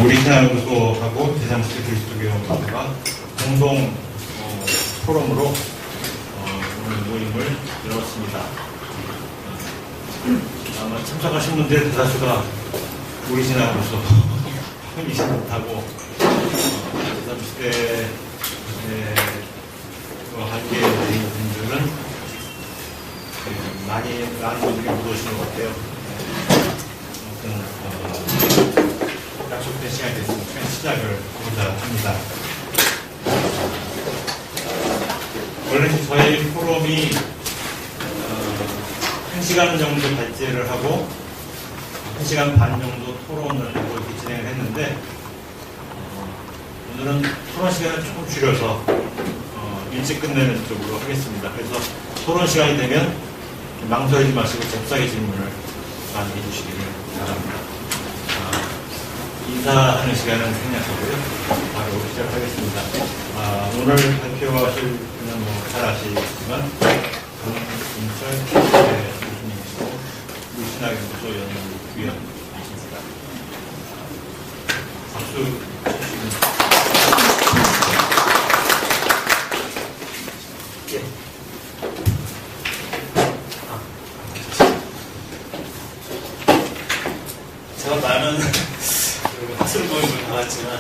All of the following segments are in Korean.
우리 신앙연구소하고 제3세계 그리스도교회가 공동 포럼으로 오늘 모임을 열었습니다. 아마 참석하신 분들 대다수가 우리 신앙연구소 이지 못하고 제3세계와 함께 있는 분들은 많은 분들이 못 오시는 것 같아요. 약속된 시간이 됐으니까 시작을 해보자 합니다. 원래 저희 포럼이 1시간 정도 발제를 하고 1시간 반 정도 토론을 하고 이렇게 진행을 했는데 오늘은 토론 시간을 조금 줄여서 일찍 끝내는 쪽으로 하겠습니다. 그래서 토론 시간이 되면 망설이지 마시고 잽싸게 질문을 많이 해주시기를 바랍니다. 인사하는 시간은 생략하고요. 바로 시작하겠습니다. 오늘 발표하실 분은 잘 아시겠지만 정인철 교수님이시고 우리신학연구소 연구위원이십니다. 박수 주시면. 제가 많은 학술 모임을 나왔지만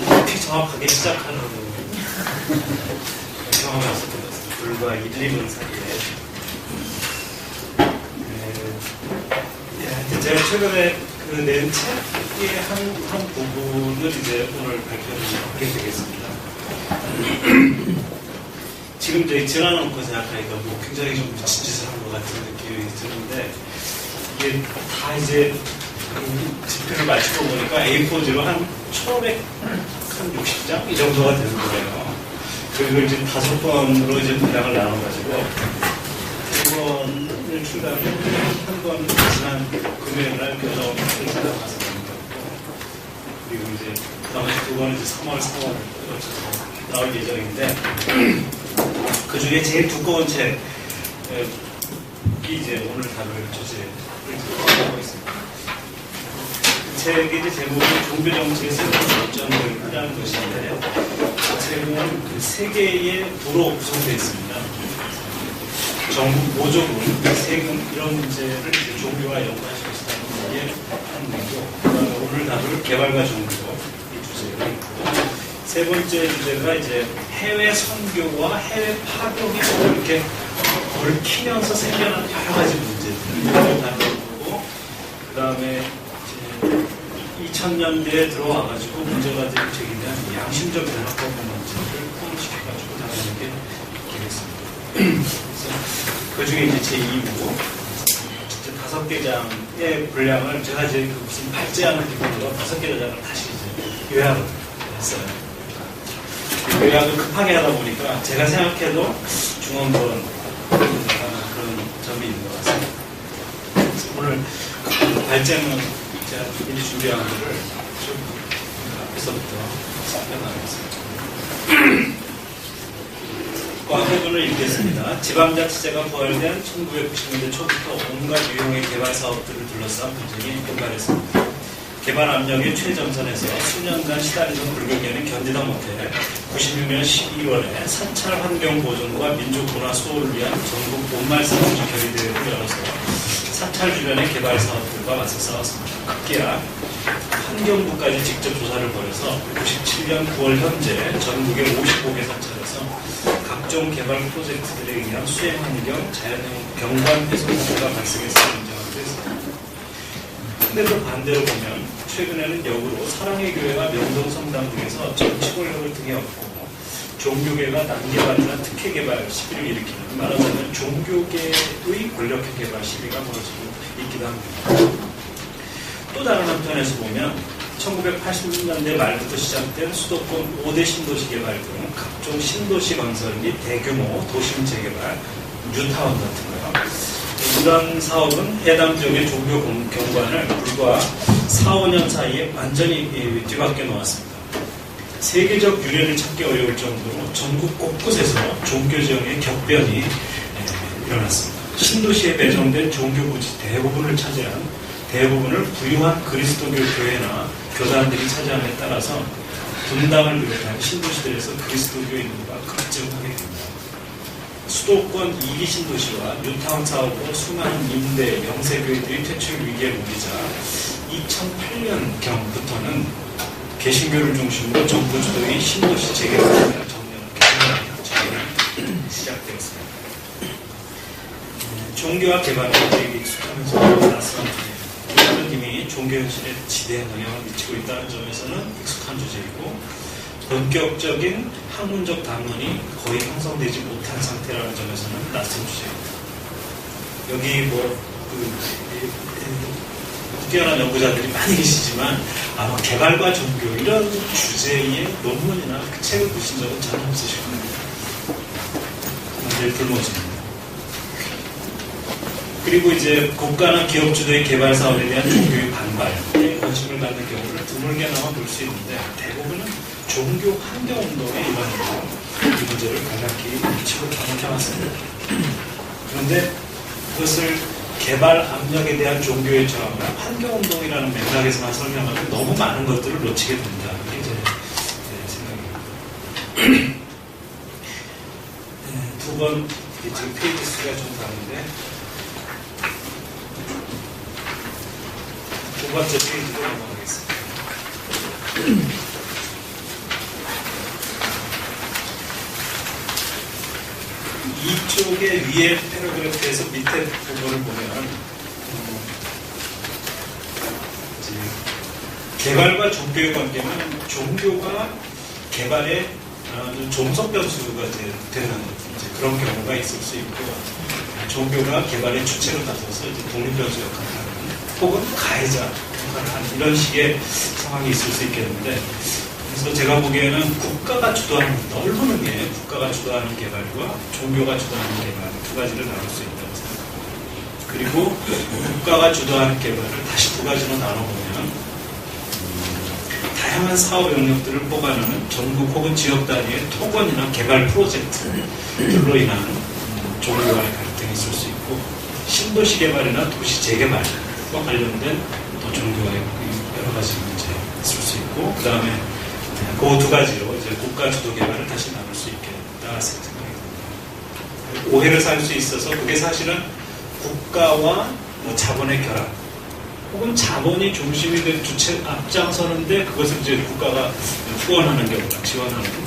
이렇게 정확하게 시작하는 경험이 없었던 것 같습니다. 불과 1, 2분 사이에. 제가 최근에 낸 책의 한 부분을 이제 오늘 발표를 하게 되겠습니다. 지금 저희 지나놓고 생각하니까 굉장히 좀 미친 짓을 한 것 같은 느낌이 드는데 이게 다 이제 집필을 마치고 보니까 A4지로 한 1560장 이 정도가 되는 거예요. 그리고 이제 5번으로 이제 분량을 나눠가지고 2번을 출간하면 한 번 지난 금요일 날 교정 행사가 가서 넘겼고 그리고 이제 나머지 2번은 이제 3월, 4월 나올 예정인데 그 중에 제일 두꺼운 책이 이제 오늘 다룰 주제를 하고 있습니다. 책의 제목은 종교정책의 새로운 발전이라는 것인데요. 책은 그 세 개의 도로 구성되어 있습니다. 정부 모종은 세금 이런 문제를 종교와 연관시킬 수 있다는 게 한 문제고, 오늘 다룰 개발과 종교 이 주제가 있고, 세 번째 주제가 이제 해외 선교와 해외 파병이 이렇게 얽히면서 생겨난 여러 가지 문제들을 다루고, 그 다음에 2000년대에 들어와가지고 문제가 된 책이면 양심적 변화법 문제를 포함시켜가지고 다루는 게 되겠습니다. 그래서 그 중에 이제 제2부 5개 장의 분량을 제가 이제 무슨 발제하는 기분으로 5개 장을 다시 이제 요약을 했어요. 요약을 급하게 하다 보니까 제가 생각해도 중원본 그런 점이 있는 것 같습니다. 그래서 오늘 발제는 제가 미리 준비한 거를 좀 앞에서부터 설명하겠습니다. 과부분을 읽겠습니다. 지방자치제가 부활된 1990년대 초부터 온갖 유형의 개발 사업들을 둘러싼 분쟁이 폭발했습니다. 개발 압력의 최전선에서 수년간 시달리던 불교계는 견디다 못해 96년 12월에 사찰 환경 보존과 민족 문화 수호를 위한 전국 온말사무소 결의대회를 열어서 사찰 주변의 개발 사업들과 맞서 싸웠습니다. 급기야 환경부까지 직접 조사를 벌여서 97년 9월 현재 전국의 55개 사찰에서 각종 개발 프로젝트들에 의한 수행 환경, 경관 훼손 사고가 발생했음을 인정하기도 했습니다. 근데 또 반대로 보면 최근에는 역으로 사랑의 교회가 명동성당 등에서 정치 권력을 등에 업고 종교계가 난개발이나 특혜개발 시비를 일으키는, 말하자면 종교계의 권력형 개발 시비가 벌어지고 있기도 합니다. 또 다른 한편에서 보면 1980년대 말부터 시작된 수도권 5대 신도시 개발 등 각종 신도시 건설 및 대규모 도심 재개발, 뉴타운 같은 거요. 이런 사업은 해당 지역의 종교 경관을 불과 4, 5년 사이에 완전히 뒤바뀌어 놓았습니다. 세계적 유래를 찾기 어려울 정도로 전국 곳곳에서 종교지형의 격변이 일어났습니다. 신도시에 배정된 종교부지 대부분을 차지한 대부분을 부유한 그리스도교 교회나 교단들이 차지함에 따라서 분당을 비롯한 신도시들에서 그리스도교인들과 급증하게 됩니다. 수도권 2기 신도시와 뉴타운 사업으로 수많은 임대, 명세교회들이 퇴출 위기에 몰리자 2008년경부터는 개신교를 중심으로 정부 주도의 신도시 재개발을 정리하는 시작되었습니다. 종교와 개발에 되게 익숙하면서 낯선 주제. 이것은 이미 종교 현실에 지대한 영향을 미치고 있다는 점에서는 익숙한 주제이고 본격적인 학문적 담론이 거의 형성되지 못한 상태라는 점에서는 낯선 주제입니다. 여기 뛰어난 연구자들이 많이 계시지만 아마 개발과 종교 이런 주제의 논문이나 그 책을 보신 적은 전혀 없으실 겁니다. 늘 불모집니다. 그리고 이제 국가나 기업 주도의 개발 사업에 대한 종교의 반발에 관심을 갖는 경우를 드물게나마 볼 수 있는데 대부분은 종교 환경운동에 일반적으로 이 문제를 간략히 미치고 경험해왔습니다. 그런데 그것을 개발 압력에 대한 종교의 저항과 환경운동이라는 맥락에서만 설명하면 너무 많은 것들을 놓치게 된다. 이게 제 생각입니다. 두 번, 지금 페이지 수가 좀 다른데 두 번째 페이지로 넘어가겠습니다. 이쪽의 위에 패러그래프에서 밑에 부분을 보면 개발과 종교의 관계는 종교가 개발의 종속 변수가 되는 그런 경우가 있을 수 있고 종교가 개발의 주체로 나서서 독립 변수 역할을 하는 혹은 가해자 역할을 하는 이런 식의 상황이 있을 수 있겠는데 그래서 제가 보기에는 국가가 주도하는 넓은 의미의 국가가 주도하는 개발과 종교가 주도하는 개발 두 가지를 나눌 수 있다고 생각합니다. 그리고 국가가 주도하는 개발을 다시 두 가지로 나눠보면 다양한 사업 영역들을 뽑아내는 전국 혹은 지역 단위의 토건이나 개발 프로젝트들로 인한 종교와의 갈등이 있을 수 있고 신도시 개발이나 도시 재개발과 관련된 또 종교와의 여러 가지 문제가 있을 수 있고 그 다음에 그 두 가지로 이제 국가 주도 개발을 다시 나눌 수 있겠다 생각이 듭니다. 오해를 살 수 있어서 그게 사실은 국가와 자본의 결합 혹은 자본이 중심이 된 주체 앞장서는데 그것을 이제 국가가 후원하는 경우나 지원하는 경우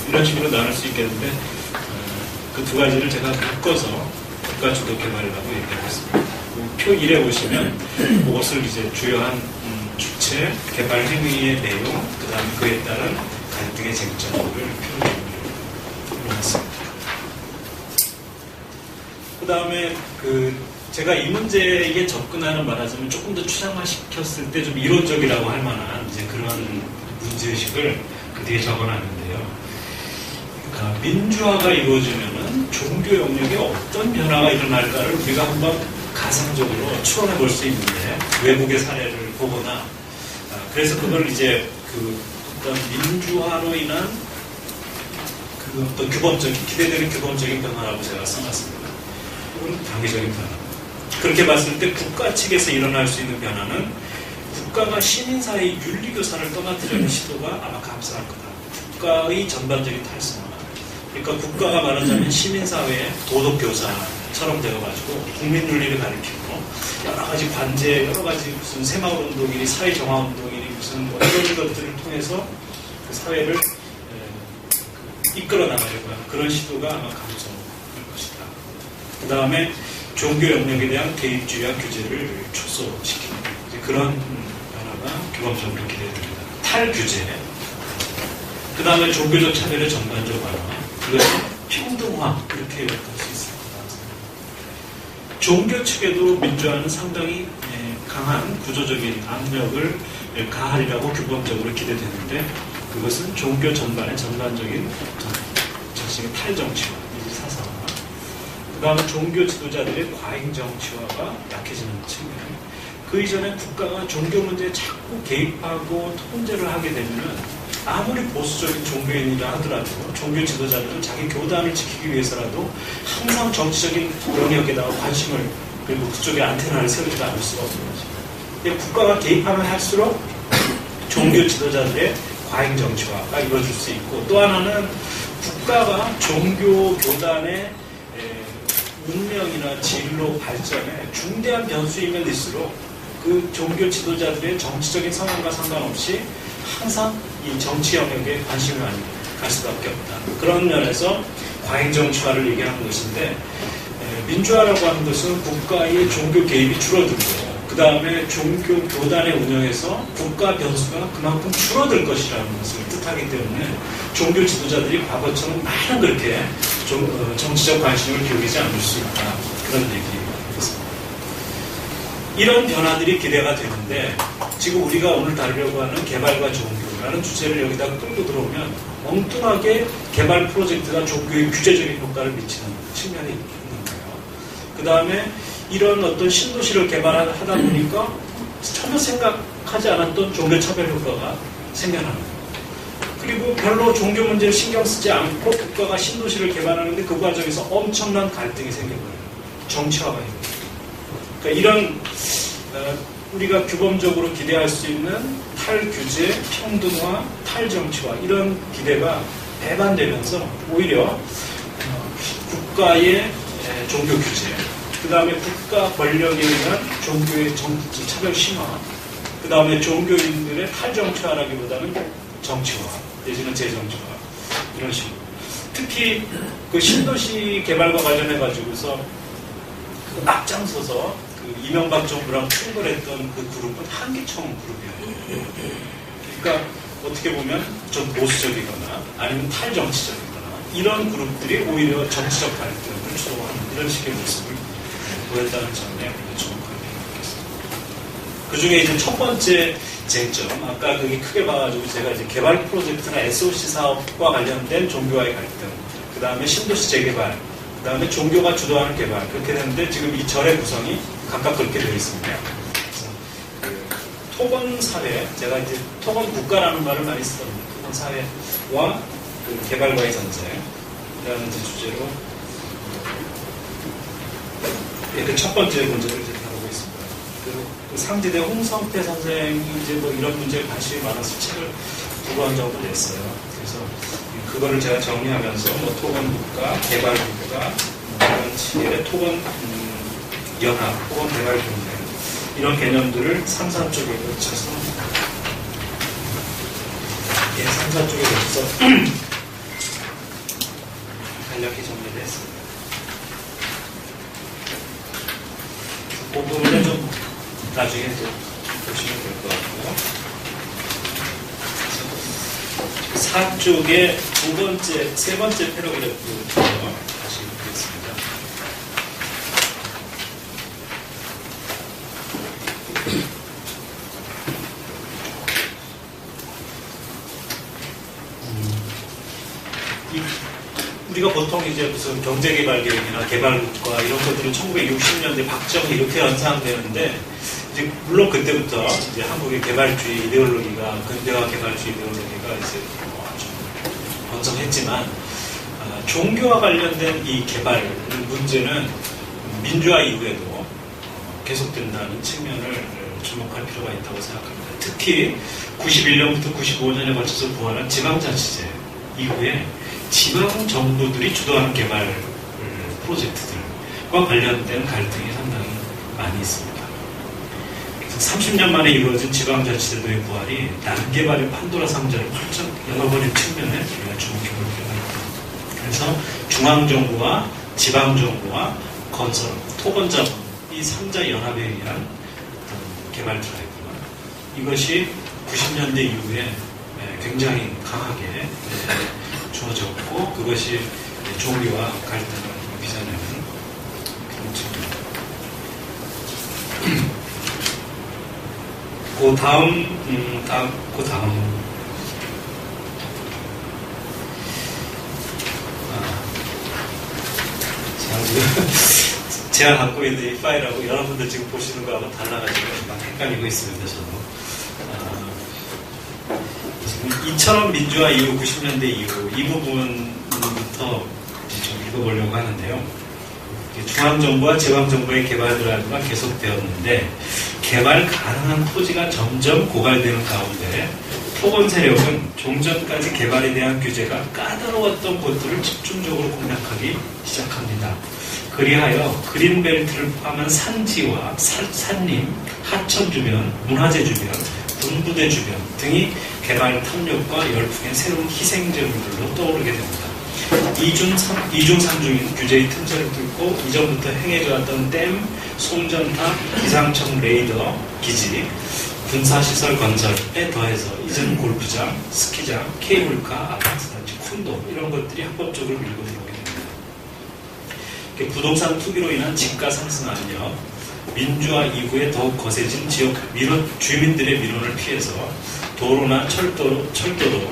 이런 식으로 나눌 수 있겠는데 그 두 가지를 제가 묶어서 국가 주도 개발이라고 얘기하고 있습니다. 표 1에 보시면 그것을 이제 주요한 주체, 개발 행위의 내용, 그 다음에 그에 따른 갈등의 쟁점을 표현해놨습니다. 그 다음에 제가 이 문제에 접근하는 말하자면 조금 더 추상화시켰을 때 좀 이론적이라고 할 만한 이제 그런 문제의식을 그 뒤에 적어놨는데요. 그러니까 민주화가 이루어지면은 종교 영역에 어떤 변화가 일어날까를 우리가 한번 가상적으로 추론해 볼 수 있는데 외국의 사례를 보거나 그래서 그걸 이제 어떤 민주화로 인한 어떤 규범적인 기대되는 규범적인 변화라고 제가 써놨습니다. 혹은 단계적인 변화. 그렇게 봤을 때 국가 측에서 일어날 수 있는 변화는 국가가 시민사회의 윤리교사를 떠나뜨리는 시도가 아마 감사할 거다. 국가의 전반적인 탈승화. 그러니까 국가가 말하자면 시민사회의 도덕교사처럼 되어가지고 국민윤리를 가리키고 여러 가지 관제, 여러 가지 무슨 새마을운동이니 사회정화운동이니 무슨 이런 것들을 통해서 그 사회를 이끌어 나가려고 하는 그런 시도가 아마 감소할 것이다. 그 다음에 종교 영역에 대한 개입주의와 규제를 축소시키는 그런 변화가 규범적으로 기대됩니다. 탈규제. 그 다음에 종교적 차별의 전반적 완화. 그것은 평등화. 이렇게 요약할 수 있을 거다. 종교 측에도 민주화는 상당히 강한 구조적인 압력을 가하리라고 규범적으로 기대되는데 그것은 종교 전반의 전반적인 정식의 탈정치화, 사상화. 그 다음에 종교 지도자들의 과잉 정치화가 약해지는 측면. 그 이전에 국가가 종교 문제에 자꾸 개입하고 통제를 하게 되면은 아무리 보수적인 종교인이라 하더라도 종교 지도자들은 자기 교단을 지키기 위해서라도 항상 정치적인 영역에다가 관심을 그리고 그쪽에 안테나를 세우지 않을 수가 없는 거죠. 국가가 개입하면 할수록 종교 지도자들의 과잉 정치화가 이루어질 수 있고, 또 하나는 국가가 종교 교단의 운명이나 진로 발전에 중대한 변수이면 있을수록 그 종교 지도자들의 정치적인 성향과 상관없이 항상 이 정치 영역에 관심이 많이 갈 수밖에 없다. 그런 면에서 과잉 정치화를 얘기하는 것인데, 민주화라고 하는 것은 국가의 종교 개입이 줄어들고 그 다음에 종교 교단의 운영에서 국가 변수가 그만큼 줄어들 것이라는 것을 뜻하기 때문에 종교 지도자들이 과거처럼 많은 그렇게 정치적 관심을 기울이지 않을 수 있다. 그런 얘기입니다. 이런 변화들이 기대가 되는데, 지금 우리가 오늘 다루려고 하는 개발과 종교라는 주제를 여기다가 끌고 들어오면 엉뚱하게 개발 프로젝트가 종교의 규제적인 효과를 미치는 측면이 있는 거예요. 그 다음에 이런 어떤 신도시를 개발하다 보니까 전혀 생각하지 않았던 종교 차별 효과가 생겨나는 거예요. 그리고 별로 종교 문제를 신경 쓰지 않고 국가가 신도시를 개발하는데 그 과정에서 엄청난 갈등이 생겨버려요. 정치화가 있는 거예요. 그러니까 이런 우리가 규범적으로 기대할 수 있는 탈규제, 평등화, 탈정치화 이런 기대가 배반되면서 오히려 국가의 종교 규제, 그 다음에 국가 권력에 의한 종교의 정치 차별 심화, 그 다음에 종교인들의 탈정치화라기보다는 정치화 내지는 재정치화 이런 식으로. 특히 그 신도시 개발과 관련해 가지고서 그 앞장서서 그 이명박 정부랑 충돌했던 그 그룹은 한기총 그룹이에요. 그러니까 어떻게 보면 좀 보수적이거나 아니면 탈정치적이거나 이런 그룹들이 오히려 정치적 갈등을 주도하는 이런 식의 모습을 보였다는 점에 주목하게 되겠습니다. 그 중에 이제 첫 번째 쟁점, 아까 그게 크게 봐가지고 제가 이제 개발 프로젝트나 SOC 사업과 관련된 종교와의 갈등, 그 다음에 신도시 재개발, 그 다음에 종교가 주도하는 개발, 그렇게 되는데 지금 이 절의 구성이 각각 그렇게 되어 있습니다. 그래서 그 토건 사회, 제가 이제 토건 국가라는 말을 많이 쓰거든요. 토건 사회와 그 개발과의 전쟁이라는 주제로 그 첫 번째 문제를 이제 다루고 있습니다. 그 상지대 홍성태 선생이 이제 뭐 이런 문제에 관심이 많아서 책을 2권 정도 냈어요. 그래서 그거를 제가 정리하면서 뭐 토건 국가, 개발 국가, 이런 식의 토건 연합, 토건 개발 경쟁 이런 개념들을 3, 4쪽에 걸쳐서 3, 4쪽에 걸쳐서 간략히 정리를 했습니다. 그 부분은 좀 나중에 또 보시면 될 것 같고요. 4쪽의 세 번째 패러그래프부터 다시 보겠습니다. 우리가 보통 이제 무슨 경제개발계획이나 개발국가 이런 것들은 1960년대 박정희 이렇게 연상되는데, 이제 물론 그때부터 이제 한국의 개발주의 이데올로기가, 근대화 개발주의 이데올로기가 이제 좀 번성했지만, 종교와 관련된 이 개발 문제는 민주화 이후에도 계속된다는 측면을 주목할 필요가 있다고 생각합니다. 특히 91년부터 95년에 걸쳐서 부활한 지방자치제 이후에 지방 정부들이 주도하는 개발 프로젝트들과 관련된 갈등이 상당히 많이 있습니다. 그래서 30년 만에 이루어진 지방자치제도의 부활이 난개발의 판도라 상자를 활짝 열어버린 측면에 우리가 주목해 볼 필요가 있습니다. 그래서 중앙정부와 지방정부와 건설, 토건자본 이 3자 연합에 의한 개발 드라이브, 이것이 90년대 이후에 굉장히 강하게 주어졌고, 그것이 종교와 갈등을 빚어내는 그런 측면입니다. 그 다음 제가 갖고 있는 이 파일하고 여러분들 지금 보시는 거하고 달라가지고 막 헷갈리고 있습니다. 저도. 지금 이처럼 민주화 이후 90년대 이후 이 부분부터 좀 읽어보려고 하는데요. 중앙정부와 지방정부의 개발 드라이브가 계속되었는데, 개발 가능한 토지가 점점 고갈되는 가운데 토건 세력은 종전까지 개발에 대한 규제가 까다로웠던 곳들을 집중적으로 공략하기 시작합니다. 그리하여 그린벨트를 포함한 산지와 산림, 하천 주변, 문화재 주변, 분부대 주변 등이 개발 탐욕과 열풍의 새로운 희생제물들로 떠오르게 됩니다. 이중 삼중인 규제의 틈새를 뚫고 이전부터 행해져왔던 댐, 송전탑, 기상청 레이더 기지, 군사시설 건설에 더해서 이전 골프장, 스키장, 케이블카, 아파트 단지, 콘도 이런 것들이 합법적으로 밀고 들어오게 됩니다. 부동산 투기로 인한 집가 상승 압력, 민주화 이후에 더욱 거세진 지역 주민들의 민원을 피해서 도로나 철도도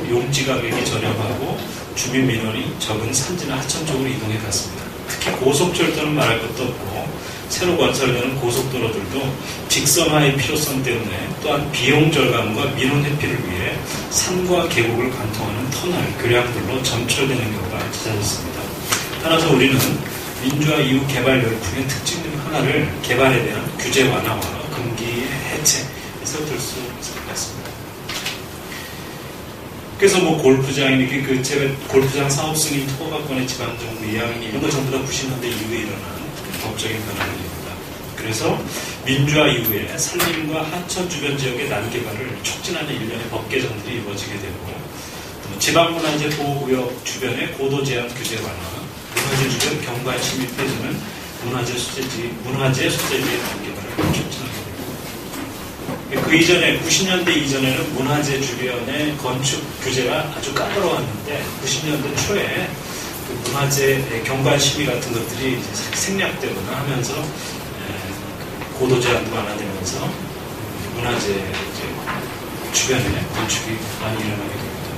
용지 가격이 저렴하고 주민 민원이 적은 산지나 하천 쪽으로 이동해 갔습니다. 특히 고속철도는 말할 것도 없고 새로 건설되는 고속도로들도 직선화의 필요성 때문에 또한 비용 절감과 민원 회피를 위해 산과 계곡을 관통하는 터널, 교량들로 점철되는 경우가 잦아졌습니다. 따라서 우리는 민주화 이후 개발 열풍의 특징 중 하나를 개발에 대한 규제 완화와 금기의 해체에서 들 수 있을 것 같습니다. 그래서 골프장이니 골프장 사업 승인 허가권의 지방정부 이양이 이런 거 전부 다 90년대 이후에 일어난 법적인 변화입니다. 그래서 민주화 이후에 산림과 하천 주변 지역의 난개발을 촉진하는 일련의 법 개정들이 이루어지게 되고 지방문화재 보호구역 주변의 고도 제한 규제 완화, 문화재 주변 경관 침입 폐지는 문화재 소재지의 난개발을 촉진하게 됩니다. 그 이전에 90년대 이전에는 문화재 주변의 건축 규제가 아주 까다로웠는데 90년대 초에 그 문화재 경관 시비 같은 것들이 생략되거나 하면서 고도 제한도 완화되면서 문화재 주변에 건축이 많이 일어나게 됩니다.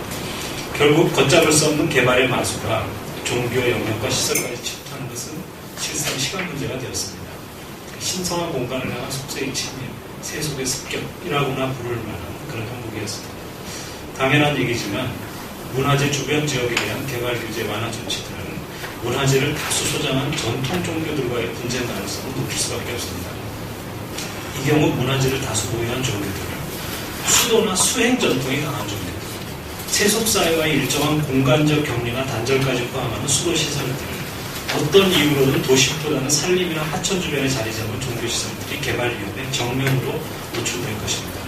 결국 걷잡을 수 없는 개발의 마수가 종교의 영역과 시설까지 침투하는 것은 실상 시간 문제가 되었습니다. 신성한 공간을 향한 속세의 침입, 세속의 습격이라고나 부를 만한 그런 형국이었습니다. 당연한 얘기지만 문화재 주변 지역에 대한 개발 규제 완화 조치들은 문화재를 다수 소장한 전통 종교들과의 분쟁 가능성을 높일 수밖에 없습니다. 이 경우 문화재를 다수 보유한 종교들은 수도나 수행 전통이 강한 종교들, 세속사회와의 일정한 공간적 격리나 단절까지 포함하는 수도시설들, 어떤 이유로든 도심보다는 산림이나 하천 주변에 자리 잡은 종교시설들이 개발 위협에 정면으로 노출될 것입니다.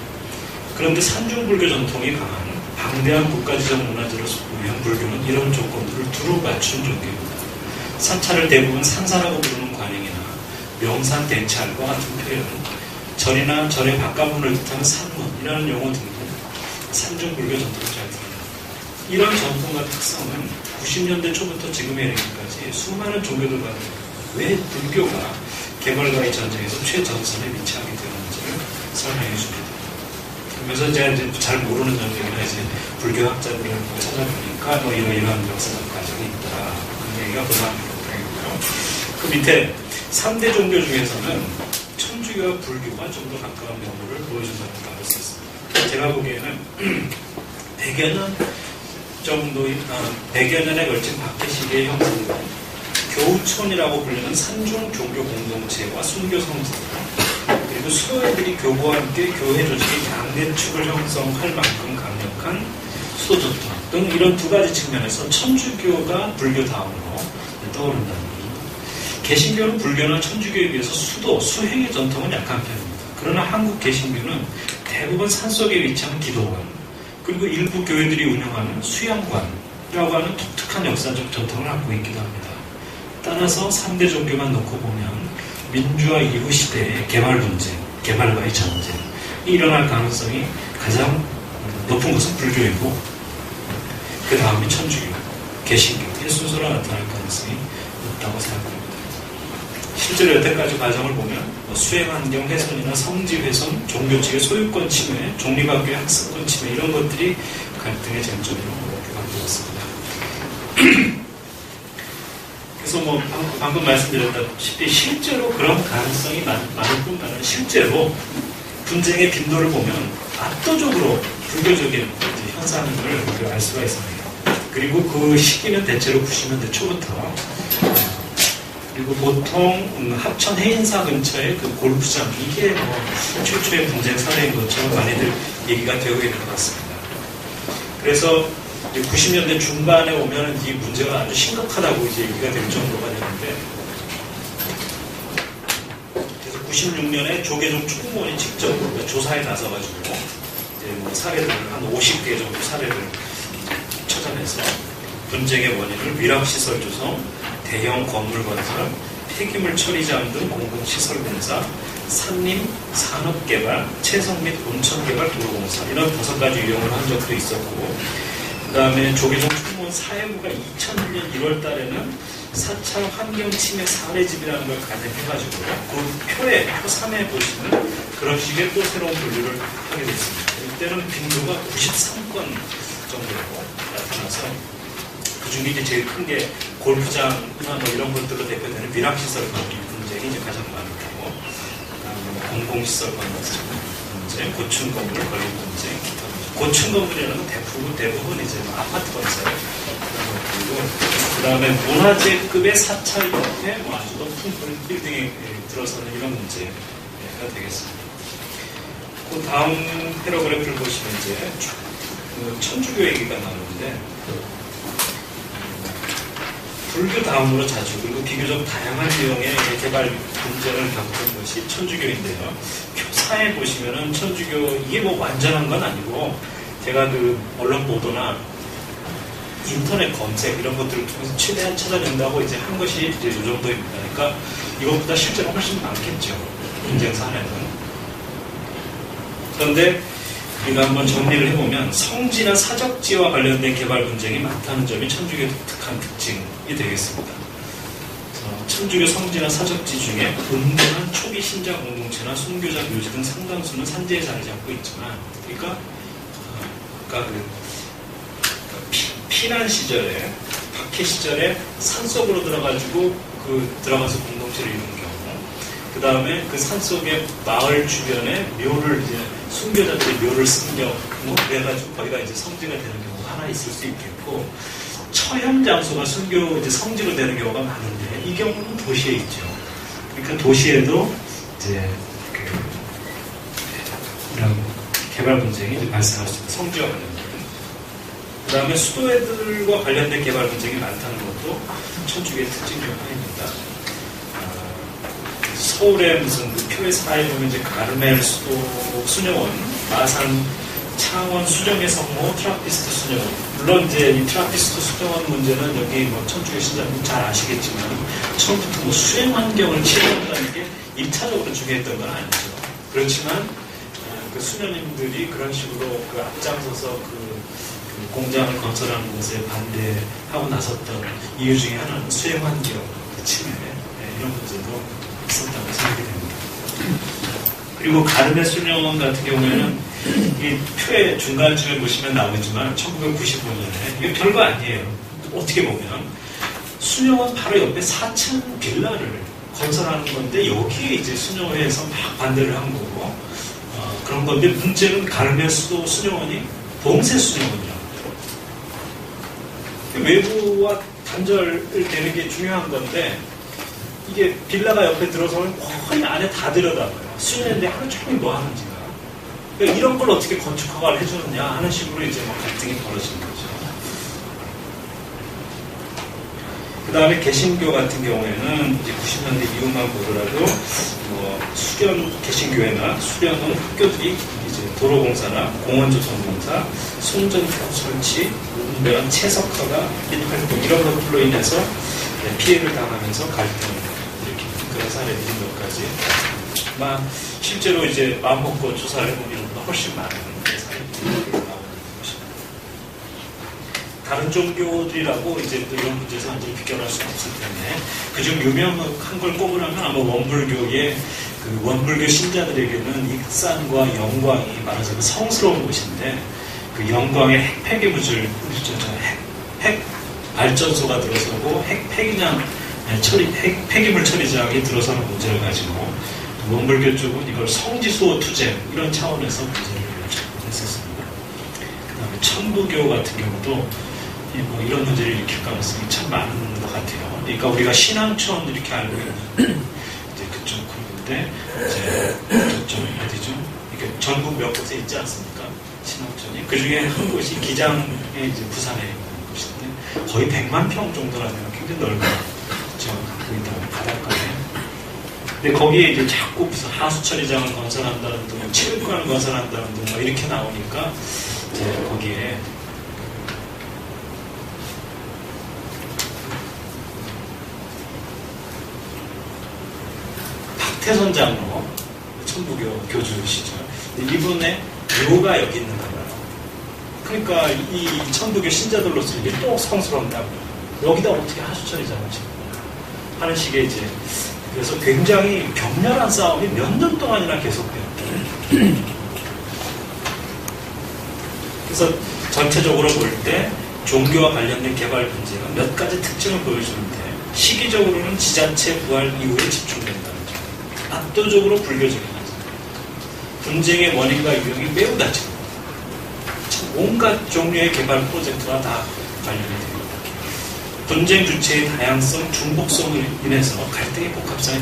그런데 산중불교 전통이 강한 방대한 국가지정 문화재로 보유한 불교는 이런 조건들을 두루 맞춘 종교입니다. 사찰을 대부분 산사라고 부르는 관행이나 명산 대찰과 같은 표현, 절이나 절의 바깥문을 뜻하는 산문이라는 용어 등등 산중불교 전통을 잘 드러냅니다. 이런 전통과 특성은 90년대 초부터 지금에 이르기까지 수많은 종교들 가운데 왜 불교가 개발과의 전쟁에서 최전선에 위치하게 되었는지를 설명해 줍니다. 그래서 제가 이제 잘 모르는 전쟁이나 이제 불교학자들을 찾아보니까 이러한 역사적 과정이 있다. 그런 얘기가 보다되고요. 그 밑에 3대 종교 중에서는 천주교와 불교가 좀 더 가까운 면모를 보여준다고 볼 수 있습니다. 제가 보기에는 100여 년 정도의 100여 년에 걸친 박해 시기의 형성된 교우촌이라고 불리는 산중 종교 공동체와 순교 성지들, 그리고 수도회들이 교구와 함께 교회 조직의 양대축을 형성할 만큼 강력한 수도 전통 등 이런 두 가지 측면에서 천주교가 불교다음으로 떠오른다는 겁니다. 개신교는 불교나 천주교에 비해서 수도, 수행의 전통은 약한 편입니다. 그러나 한국 개신교는 대부분 산속에 위치한 기도관, 그리고 일부 교회들이 운영하는 수양관이라고 하는 독특한 역사적 전통을 갖고 있기도 합니다. 따라서 3대 종교만 놓고 보면 민주화 이후 시대의 개발 분쟁, 개발과의 전쟁이 일어날 가능성이 가장 높은 것은 불교이고 그 다음이 천주교, 개신교의 순서로 나타날 가능성이 높다고 생각합니다. 실제로 여태까지 과정을 보면 수행환경 훼손이나 성지 훼손, 종교 측의 소유권 침해, 종립학교의 학습권 침해 이런 것들이 갈등의 쟁점으로 바뀌었습니다. 그래서 방금 말씀드렸다시피 실제로 그런 가능성이 많을 뿐만 아니라 실제로 분쟁의 빈도를 보면 압도적으로 불교적인 현상을 알 수가 있습니다. 그리고 그 시기는 대체로 90년대 초부터 그리고 보통 합천 해인사 근처의 그 골프장 이게 최초의 분쟁 사례인 것처럼 많이들 얘기가 되고 있는 것 같습니다. 그래서 90년대 중반에 오면 이 문제가 아주 심각하다고 이제 얘기가 될 정도가 되는데, 그래서 96년에 조계종 총무원이 직접 조사에 나서가지고 이제 뭐 사례들을 한 50개 정도 사례를 찾아내서 분쟁의 원인을 위락시설 조성, 대형 건물 건설, 폐기물 처리장 등 공공시설 공사, 산림, 산업개발, 채석 및 온천개발, 도로공사 이런 5가지 유형을 한 적도 있었고, 그 다음에 조계종 총무원 사회부가 2001년 1월 달에는 4차 환경침해 사례집이라는 걸 가정해가지고 그 표에, 표 3에 보시면 그런 식의 또 새로운 분류를 하게 됐습니다. 이때는 빈도가 93건 정도로 나타나서 그 중에 이제 제일 큰 게 골프장이나 뭐 이런 것들로 대표되는 위락시설 분쟁이 이제 가장 많고, 그다음에 공공시설 문제, 고층 건물 건립 문제, 고층 건물이라는 건 대부분 이제 뭐 아파트 건설 그런 것들이고, 그다음에 문화재급의 4차 이렇게 뭐 아주 높은 빌딩에 들어서는 이런 문제가 되겠습니다. 그 다음 패러그래프를 보시면 이제 천주교 얘기가 나오는데, 불교 다음으로 자주 그리고 비교적 다양한 유형의 개발 문제를 겪은 것이 천주교인데요. 표사에 보시면은 천주교 이게 뭐 완전한 건 아니고, 제가 그 언론 보도나 인터넷 검색 이런 것들을 통해서 최대한 찾아낸다고 이제 한 것이 이제 이 정도입니다. 그러니까 이것보다 실제로 훨씬 많겠죠. 분쟁 사례는. 그런데 우리가 한번 정리를 해보면 성지나 사적지와 관련된 개발 분쟁이 많다는 점이 천주교의 독특한 특징이 되겠습니다. 천주교 성지나 사적지 중에 은근한 초기 신자 공동체나 순교자 묘지 등 상당수는 산지에 자리 잡고 있지만, 그러니까 피난 시절에, 박해 시절에 산속으로 들어가지고 들어가서 공동체를 이루는 경우, 그 다음에 그 산속의 마을 주변에 묘를 이제 순교자들의 묘를 쓴 경우, 그래가지고 거기가 이제 성지가 되는 경우가 하나 있을 수 있겠고, 처형 장소가 순교 이제 성지로 되는 경우가 많은데, 이 경우는 도시에 있죠. 그러니까 도시에도 이제 이런 개발 분쟁이 이제 발생할 수 있다. 성지와 관련된. 그 다음에 수도회들과 관련된 개발 분쟁이 많다는 것도 천주교의 특징 중 하나입니다. 서울의 무슨 그 표의 사이에 보면 이제 가르멜 수도 수녀원, 마산 창원 수정의 성모, 트라피스트 수녀원. 물론 이제 이 트라피스트 수녀원 문제는 여기 뭐 천주교 신자분들 잘 아시겠지만, 처음부터 뭐 수행 환경을 치료한다는 게 1차적으로 중요했던 건 아니죠. 그렇지만 그 수녀님들이 그런 식으로 그 앞장서서 그 공장을 건설하는 것에 반대하고 나섰던 이유 중에 하나는 수행 환경 침해 이런 문제도 있었다고 생각이 됩니다. 그리고 가르멜 수녀원 같은 경우에는 이 표의 중간쯤에 보시면 나오지만 1995년에 이게 별거 아니에요. 어떻게 보면 수녀원 바로 옆에 4층 빌라를 건설하는 건데, 여기에 이제 수녀회에서 막 반대를 한 거고, 그런 건데, 문제는 가르멜 수도 수녀원이 봉쇄 수녀원이야. 외부와 단절되는 게 중요한 건데, 이게 빌라가 옆에 들어서면 거의 안에 다 들여다봐요. 수년인데 하루 종일 뭐 하는지가. 그러니까 이런 걸 어떻게 건축 허가를 해주느냐 하는 식으로 이제 막 갈등이 벌어지는 거죠. 그 다음에 개신교 같은 경우에는 이제 90년대 이후만 보더라도 뭐 수련 개신교회나 수련원 학교들이 이제 도로공사나 공원조성공사, 송전탑 설치, 운배원 채석허가 및 활동 이런 것들로 인해서 피해를 당하면서 갈등을 일으키는 그런 사례들이 몇 가지. 아마 실제로 이제 마음먹고 조사를 해보면 훨씬 많은 사례들이 나오는 것입니다. 다른 종교들이라고 이제 또 이런 문제에서 완전히 비교할 수는 없을 텐데, 그중 유명한 걸 꼽으라면 아마 원불교의 그 원불교 신자들에게는 익산과 영광이 말하자면 성스러운 곳인데, 그 영광의 핵 폐기물질, 핵 발전소가 들어서고 핵 폐기물 처리장이 들어서는 문제를 가지고, 원불교 쪽은 이걸 성지수호 투쟁 이런 차원에서 문제를 했었습니다. 그 다음에 천부교 같은 경우도 뭐 이런 문제를 일으킬 가능성이 참 많은 것 같아요. 그러니까 우리가 신앙촌 이렇게 알고 있는 이제 그쪽 그룹인데, 이제 저쪽 어디죠? 이게 전국 몇 곳에 있지 않습니까? 신호촌이. 그 중에 한 곳이 기장에 이제 부산에 있는 곳인데 거의 100만 평 정도라는 굉장히 넓은 지역을 갖고 있다고 바닷가에. 근데 거기에 이제 자꾸 무슨 하수처리장을 건설한다는 둥, 체육관을 건설한다는 둥, 막 이렇게 나오니까 이제 거기에 박태선 장로, 천부교 교주시죠. 이분의 묘가 여기 있는 거예요. 그러니까 이 천부교 신자들로서 이게 또 성스러운다고. 여기다 어떻게 하수처리장을 짓고 하는 식의 이제. 그래서 굉장히 격렬한 싸움이 몇 년 동안이나 계속돼요. 그래서 전체적으로 볼 때 종교와 관련된 개발 문제가 몇 가지 특징을 보여주는데 시기적으로는 지자체 부활 이후에 집중된다는 점. 압도적으로 불교적인 거죠. 분쟁의 원인과 유형이 매우 다지고 온갖 종류의 개발 프로젝트와 다 관련이 됩니다. 분쟁 주체의 다양성, 중복성으로 인해서 갈등의 복합성이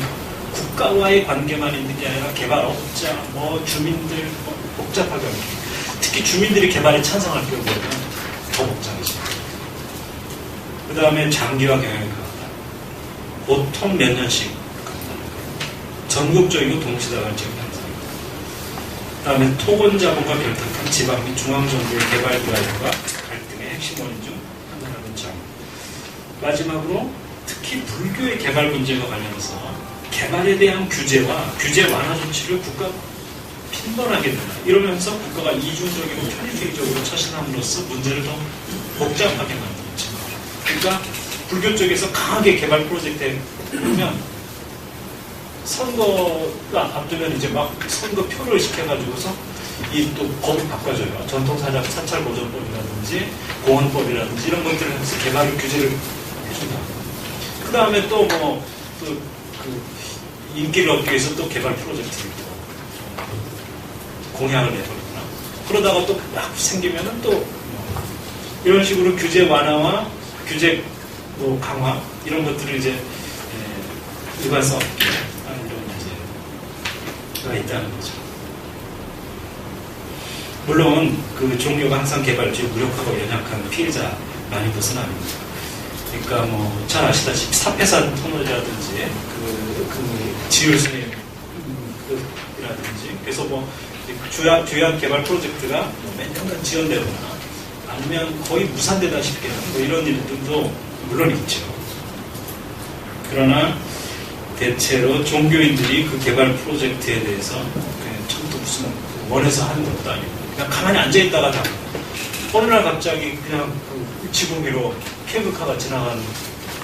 국가와의 관계만 있는 게 아니라 개발업자, 주민들 복잡하게 합니다. 특히 주민들이 개발에 찬성할 경우에는 더 복잡해집니다. 그 다음에 장기화 경영이 강하다. 보통 몇 년씩 전국적이고 동시다발적 현상입니다. 그 다음에 토건 자본과 결탁한 지방 및 중앙정부의 개발 드라이브가 갈등의 핵심 원인 중 하나라는 점. 마지막으로 특히 불교의 개발 문제와 관련해서 개발에 대한 규제와 규제 완화 조치를 국가가 빈번하게 된다. 이러면서 국가가 이중적이고 편의주의적으로 처신함으로써 문제를 더 복잡하게 만들었죠. 그러니까 불교 쪽에서 강하게 개발 프로젝트에 보면 선거가 앞두면 이제 막 선거표를 시켜가지고서 이 또 법이 바꿔줘요. 전통사찰보존법이라든지 공원법이라든지 이런 것들을 해서 개발 규제를 해준다. 그 다음에 또 인기를 얻기 위해서 또 개발 프로젝트를 또 공약을 내버리거나 그러다가 또 막 생기면은 또 이런 식으로 규제 완화와 규제 강화 이런 것들을 이제 일관성 하는 이런 문제가 있다는 거죠. 물론 그 종교가 항상 개발주의 무력하고 연약한 피해자 많이 것은 아닙니다. 그러니까 잘 아시다시피 사패산 터널이라든지 지율스님이라든지 그래서 주요한 개발 프로젝트가 몇 년간 지연되거나 아니면 거의 무산되다시피 하는 이런 일들도 물론 있죠. 그러나 대체로 종교인들이 그 개발 프로젝트에 대해서 그냥 처음부터 무슨 원해서 하는 것도 아니고 그냥 가만히 앉아있다가 다 어느 날 갑자기 그냥 지붕 위로 케이블카가 지나가는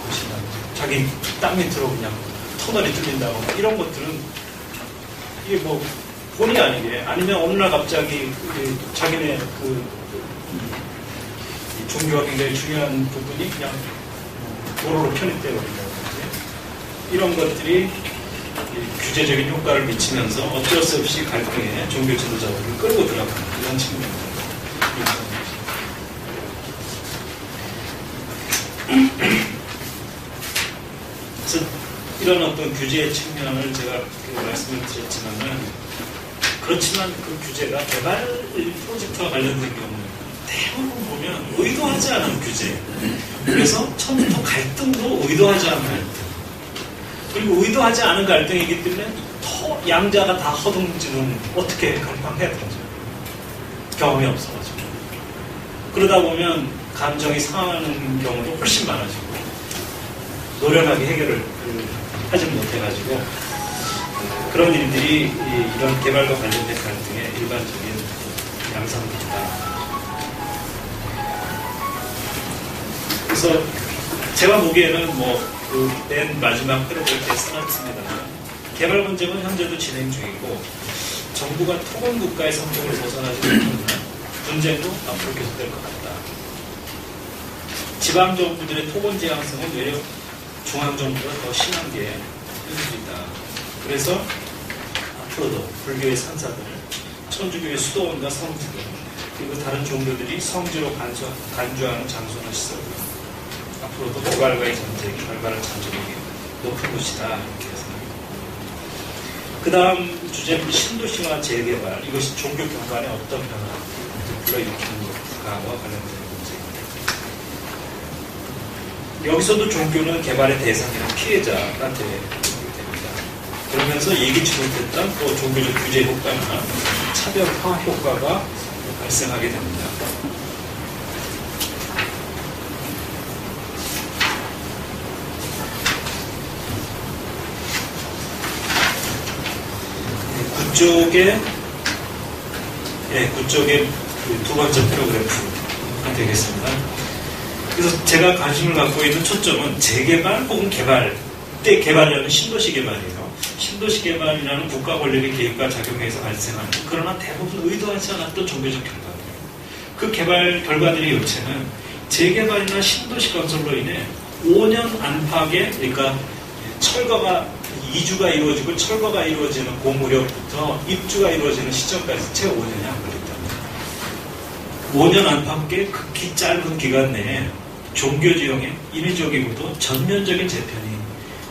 곳이나 자기 땅 밑으로 그냥 터널이 뚫린다거나 이런 것들은 이게 본의 아니게 아니면 어느 날 갑자기 자기네 종교가 굉장히 중요한 부분이 그냥 도로로 편입되어버린다든지 이런 것들이 규제적인 효과를 미치면서 어쩔 수 없이 갈등에 종교 지도자들을 끌고 들어가는 이런 측면입니다. 그래서 이런 어떤 규제의 측면을 제가 말씀을 드렸지만은 그렇지만 그 규제가 개발 프로젝트와 관련된 경우는 대부분 보면 의도하지 않은 규제. 그래서 처음부터 갈등도 의도하지 않은 갈등. 그리고 의도하지 않은 갈등이기 때문에 더 양자가 다 허둥지둥 어떻게 갈팡해야 되죠. 경험이 없어가지고. 그러다 보면 감정이 상하는 경우도 훨씬 많아지고 노련하게 해결을 하지 못해가지고 그런 일들이 이런 개발과 관련된 갈등의 일반적인 양상입니다. 그래서 제가 보기에는 맨 마지막 패러그래프에 써놨습니다. 개발 문제는 현재도 진행 중이고 정부가 토건 국가의 성격을 벗어나지 못하는 분쟁도 앞으로 계속될 것 같다. 지방 정부들의 토건 제한성은 외려 중앙 정부가 더 심한 게 현실이다. 그래서 앞으로도 불교의 산사들, 천주교의 수도원과 성지교, 그리고 다른 종교들이 성지로 간주하는 장소나 시설을 앞으로도 개발과의 전쟁이 결과를 잠재력이 높은 곳이다. 이렇게 생각합니다. 그 다음 주제는 신도시와 재개발. 이것이 종교 경관에 어떤 변화를 불러일으키는 것과와 관련된 문제입니다. 여기서도 종교는 개발의 대상이나 피해자가 됩니다. 그러면서 예기치 못했던 또 종교적 규제 효과나 차별화 효과가 발생하게 됩니다. 그쪽에 두 번째 패러그래프가 되겠습니다. 그래서 제가 관심을 갖고 있는 초점은 재개발 혹은 개발 때 개발이라는 신도시 개발이에요. 신도시 개발이라는 국가 권력의 개입과 작용해서 발생하는 그러나 대부분 의도하지 않았던 종교적 결과들이에요. 그 개발 결과들의 요체는 재개발이나 신도시 건설로 인해 5년 안팎의 그러니까 철거가 이주가 이루어지고 철거가 이루어지는 그 무렵부터 입주가 이루어지는 시점까지 채 5년이 안 걸렸답니다. 5년 안팎의 극히 짧은 기간 내에 종교지형의 인위적이고도 전면적인 재편이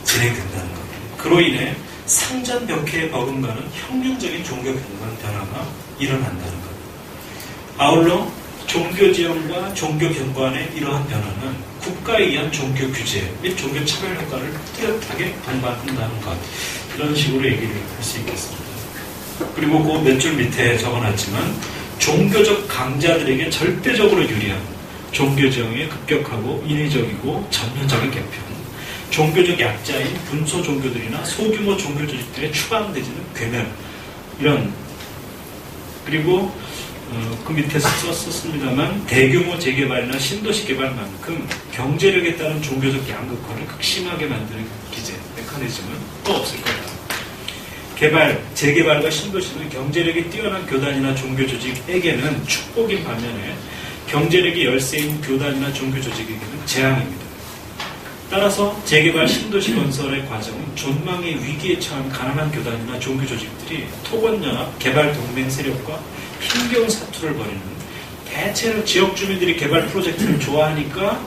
진행된다는 겁니다. 그로 인해 상전벽해에 버금가는 혁명적인 종교 변화가 일어난다는 겁니다. 아울러 종교지형과 종교 경관의 이러한 변화는 국가에 의한 종교 규제 및 종교 차별 효과를 뚜렷하게 동반한다는 것, 이런 식으로 얘기를 할 수 있겠습니다. 그리고 그 몇 줄 밑에 적어놨지만 종교적 강자들에게 절대적으로 유리한 종교지형의 급격하고 인위적이고 전면적인 개편, 종교적 약자인 분소 종교들이나 소규모 종교 조직들의 추방되지는 괴멸, 이런, 그리고 그 밑에 썼습니다만 대규모 재개발이나 신도시 개발만큼 경제력에 따른 종교적 양극화를 극심하게 만드는 기제, 메커니즘은 또 없을 거다. 재개발과 신도시는 경제력이 뛰어난 교단이나 종교 조직에게는 축복인 반면에 경제력이 열세인 교단이나 종교 조직에게는 재앙입니다. 따라서 재개발 신도시 건설의 과정은 존망의 위기에 처한 가난한 교단이나 종교 조직들이 토건연합 개발 동맹 세력과 힘겨운 사투를 벌이는, 대체로 지역 주민들이 개발 프로젝트를 좋아하니까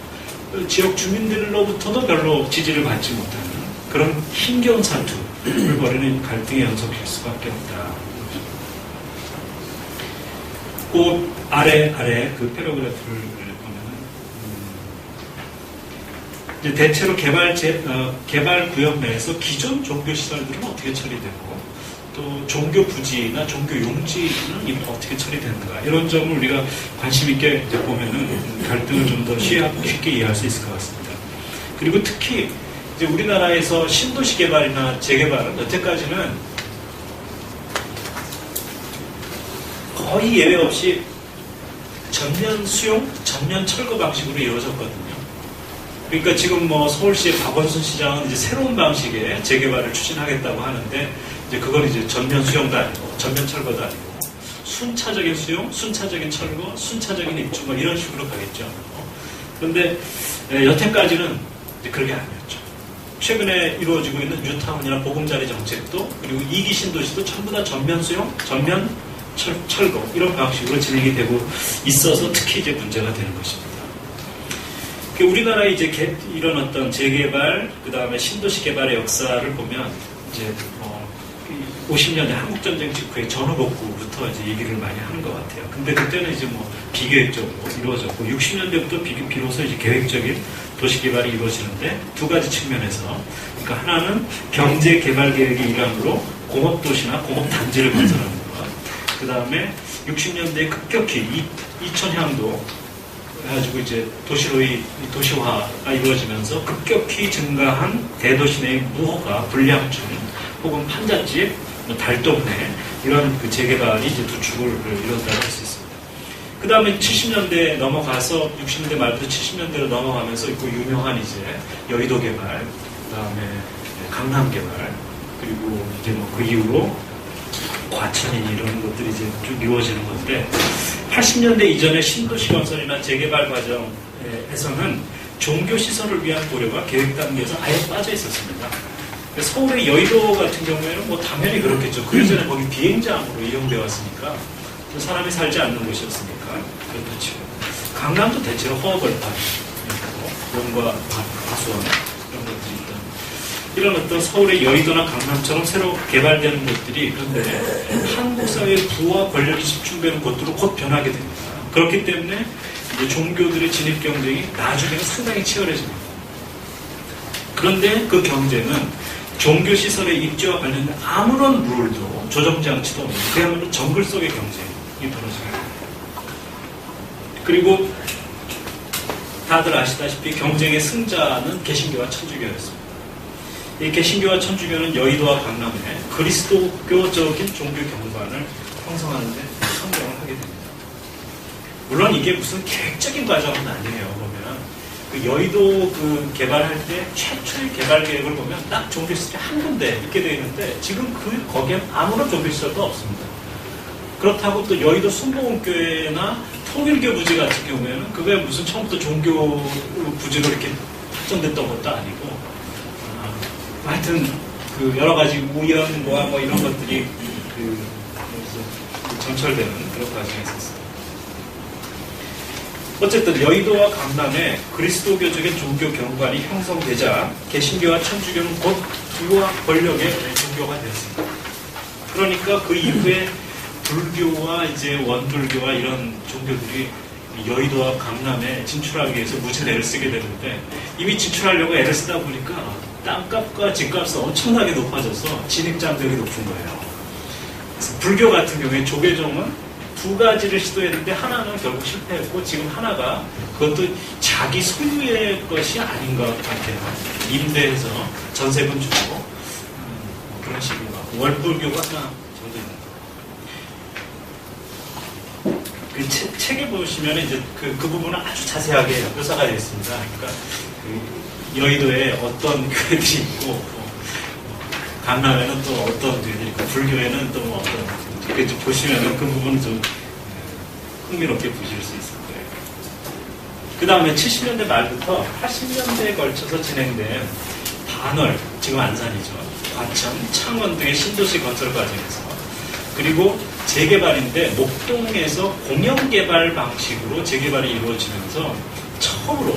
지역 주민들로부터도 별로 지지를 받지 못하는 그런 힘겨운 사투를 벌이는 갈등의 연속일 수밖에 없다. 그 아래 그 패러그래프를 보면 대체로 개발 구역 내에서 기존 종교 시설들은 어떻게 처리되고 또 종교 부지나 종교 용지는 어떻게 처리되는가, 이런 점을 우리가 관심 있게 보면은 갈등을 좀 더 쉽게 이해할 수 있을 것 같습니다. 그리고 특히 이제 우리나라에서 신도시 개발이나 재개발은 여태까지는 거의 예외 없이 전면 수용, 전면 철거 방식으로 이루어졌거든요. 그러니까 지금 뭐 서울시의 박원순 시장은 이제 새로운 방식의 재개발을 추진하겠다고 하는데, 이제 그건 이제 전면 수용도 아니고 전면 철거도 아니고 순차적인 수용, 순차적인 철거, 순차적인 입주 뭐 이런 식으로 가겠죠. 그런데 여태까지는 이제 그런 게 아니었죠. 최근에 이루어지고 있는 뉴타운이나 보금자리 정책도, 그리고 2기 신도시도 전부 다 전면 수용, 전면 철거 이런 방식으로 진행이 되고 있어서 특히 이제 문제가 되는 것입니다. 우리나라의 이제 이런 어떤 재개발, 그 다음에 신도시 개발의 역사를 보면 이제 50년대 한국전쟁 직후에 전후복구부터 이제 얘기를 많이 하는 것 같아요. 근데 그때는 이제 뭐 비계획적으로 이루어졌고 60년대부터 비로소 이제 계획적인 도시 개발이 이루어지는데 두 가지 측면에서, 그러니까 하나는 경제 개발 계획의 일환으로 공업도시나 공업단지를 건설하는 것, 그 다음에 60년대에 급격히 2000향도 해가지고 이제 도시화가 이루어지면서 급격히 증가한 대도시 내의 무허가, 불량층, 혹은 판잣집, 달동네, 이런 그 재개발이 이제 두 축을 이뤘다고 할 수 있습니다. 그 다음에 70년대 넘어가서 60년대 말부터 70년대로 넘어가면서 그 유명한 이제 여의도 개발, 그 다음에 강남 개발, 그리고 이제 뭐 그 이후로 과천이니 이런 것들이 이제 쭉 이루어지는 건데, 80년대 이전의 신도시 건설이나 재개발 과정에서는 종교시설을 위한 고려가 계획 단계에서 아예 빠져 있었습니다. 서울의 여의도 같은 경우에는 뭐 당연히 그렇겠죠. 그 예전에 거기 비행장으로 이용되어 왔으니까, 사람이 살지 않는 곳이었으니까 그렇죠. 강남도 대체로 허허벌판, 용과 과수원 이런 것들이 있던, 이런 어떤 서울의 여의도나 강남처럼 새로 개발되는 곳들이, 그런데 한국 사회의 부와 권력이 집중되는 곳으로 곧 변하게 됩니다. 그렇기 때문에 이제 종교들의 진입 경쟁이 나중에는 상당히 치열해집니다. 그런데 그 경쟁은 종교시설의 입지와 관련된 아무런 룰도 조정장치도 없는 그야말로 정글 속의 경쟁이 벌어집니다. 그리고 다들 아시다시피 경쟁의 승자는 개신교와 천주교였습니다. 이 개신교와 천주교는 여의도와 강남에 그리스도교적인 종교 경관을 형성하는 데 성공을 하게 됩니다. 물론 이게 무슨 계획적인 과정은 아니에요. 보면 그 여의도 그 개발할 때 최초의 개발 계획을 보면 딱 종교시설이 한 군데 있게 되어 있는데 지금 거기에 아무런 종교시설도 없습니다. 그렇다고 또 여의도 순복음교회나 통일교 부지 같은 경우에는 그게 무슨 처음부터 종교 부지로 이렇게 확정됐던 것도 아니고 하여튼 그 여러 가지 우연과 뭐 이런 것들이 전철되는 그런 과정이 있었어요. 어쨌든 여의도와 강남에 그리스도교적인 종교 경관이 형성되자 개신교와 천주교는 곧 부와 권력의 종교가 되었습니다. 그러니까 그 이후에 불교와 이제 원불교와 이런 종교들이 여의도와 강남에 진출하기 위해서 무진 애를 쓰게 되는데 이미 진출하려고 애를 쓰다 보니까 땅값과 집값은 엄청나게 높아져서 진입장벽이 높은 거예요. 그래서 불교 같은 경우에 조계종은 두 가지를 시도했는데 하나는 결국 실패했고 지금 하나가 그것도 자기 소유의 것이 아닌 것 같아요. 임대해서 전세금 주고 그런 식인 것 같고 월불교가 하나 정도 있는 것 같아요. 그 책에 보시면 이제 그 부분은 아주 자세하게 묘사가 되어 있습니다. 그러니까 그 여의도에 어떤 교회들이 있고 강남에는 또 어떤 교회들이 있고 불교에는 또 뭐 어떤 이렇게 좀 보시면은 그 부분은 좀 흥미롭게 보실 수 있을 거예요. 그 다음에 70년대 말부터 80년대에 걸쳐서 진행된 반월, 지금 안산이죠. 과천, 창원 등의 신도시 건설 과정에서 그리고 재개발인데 목동에서 공영개발 방식으로 재개발이 이루어지면서 처음으로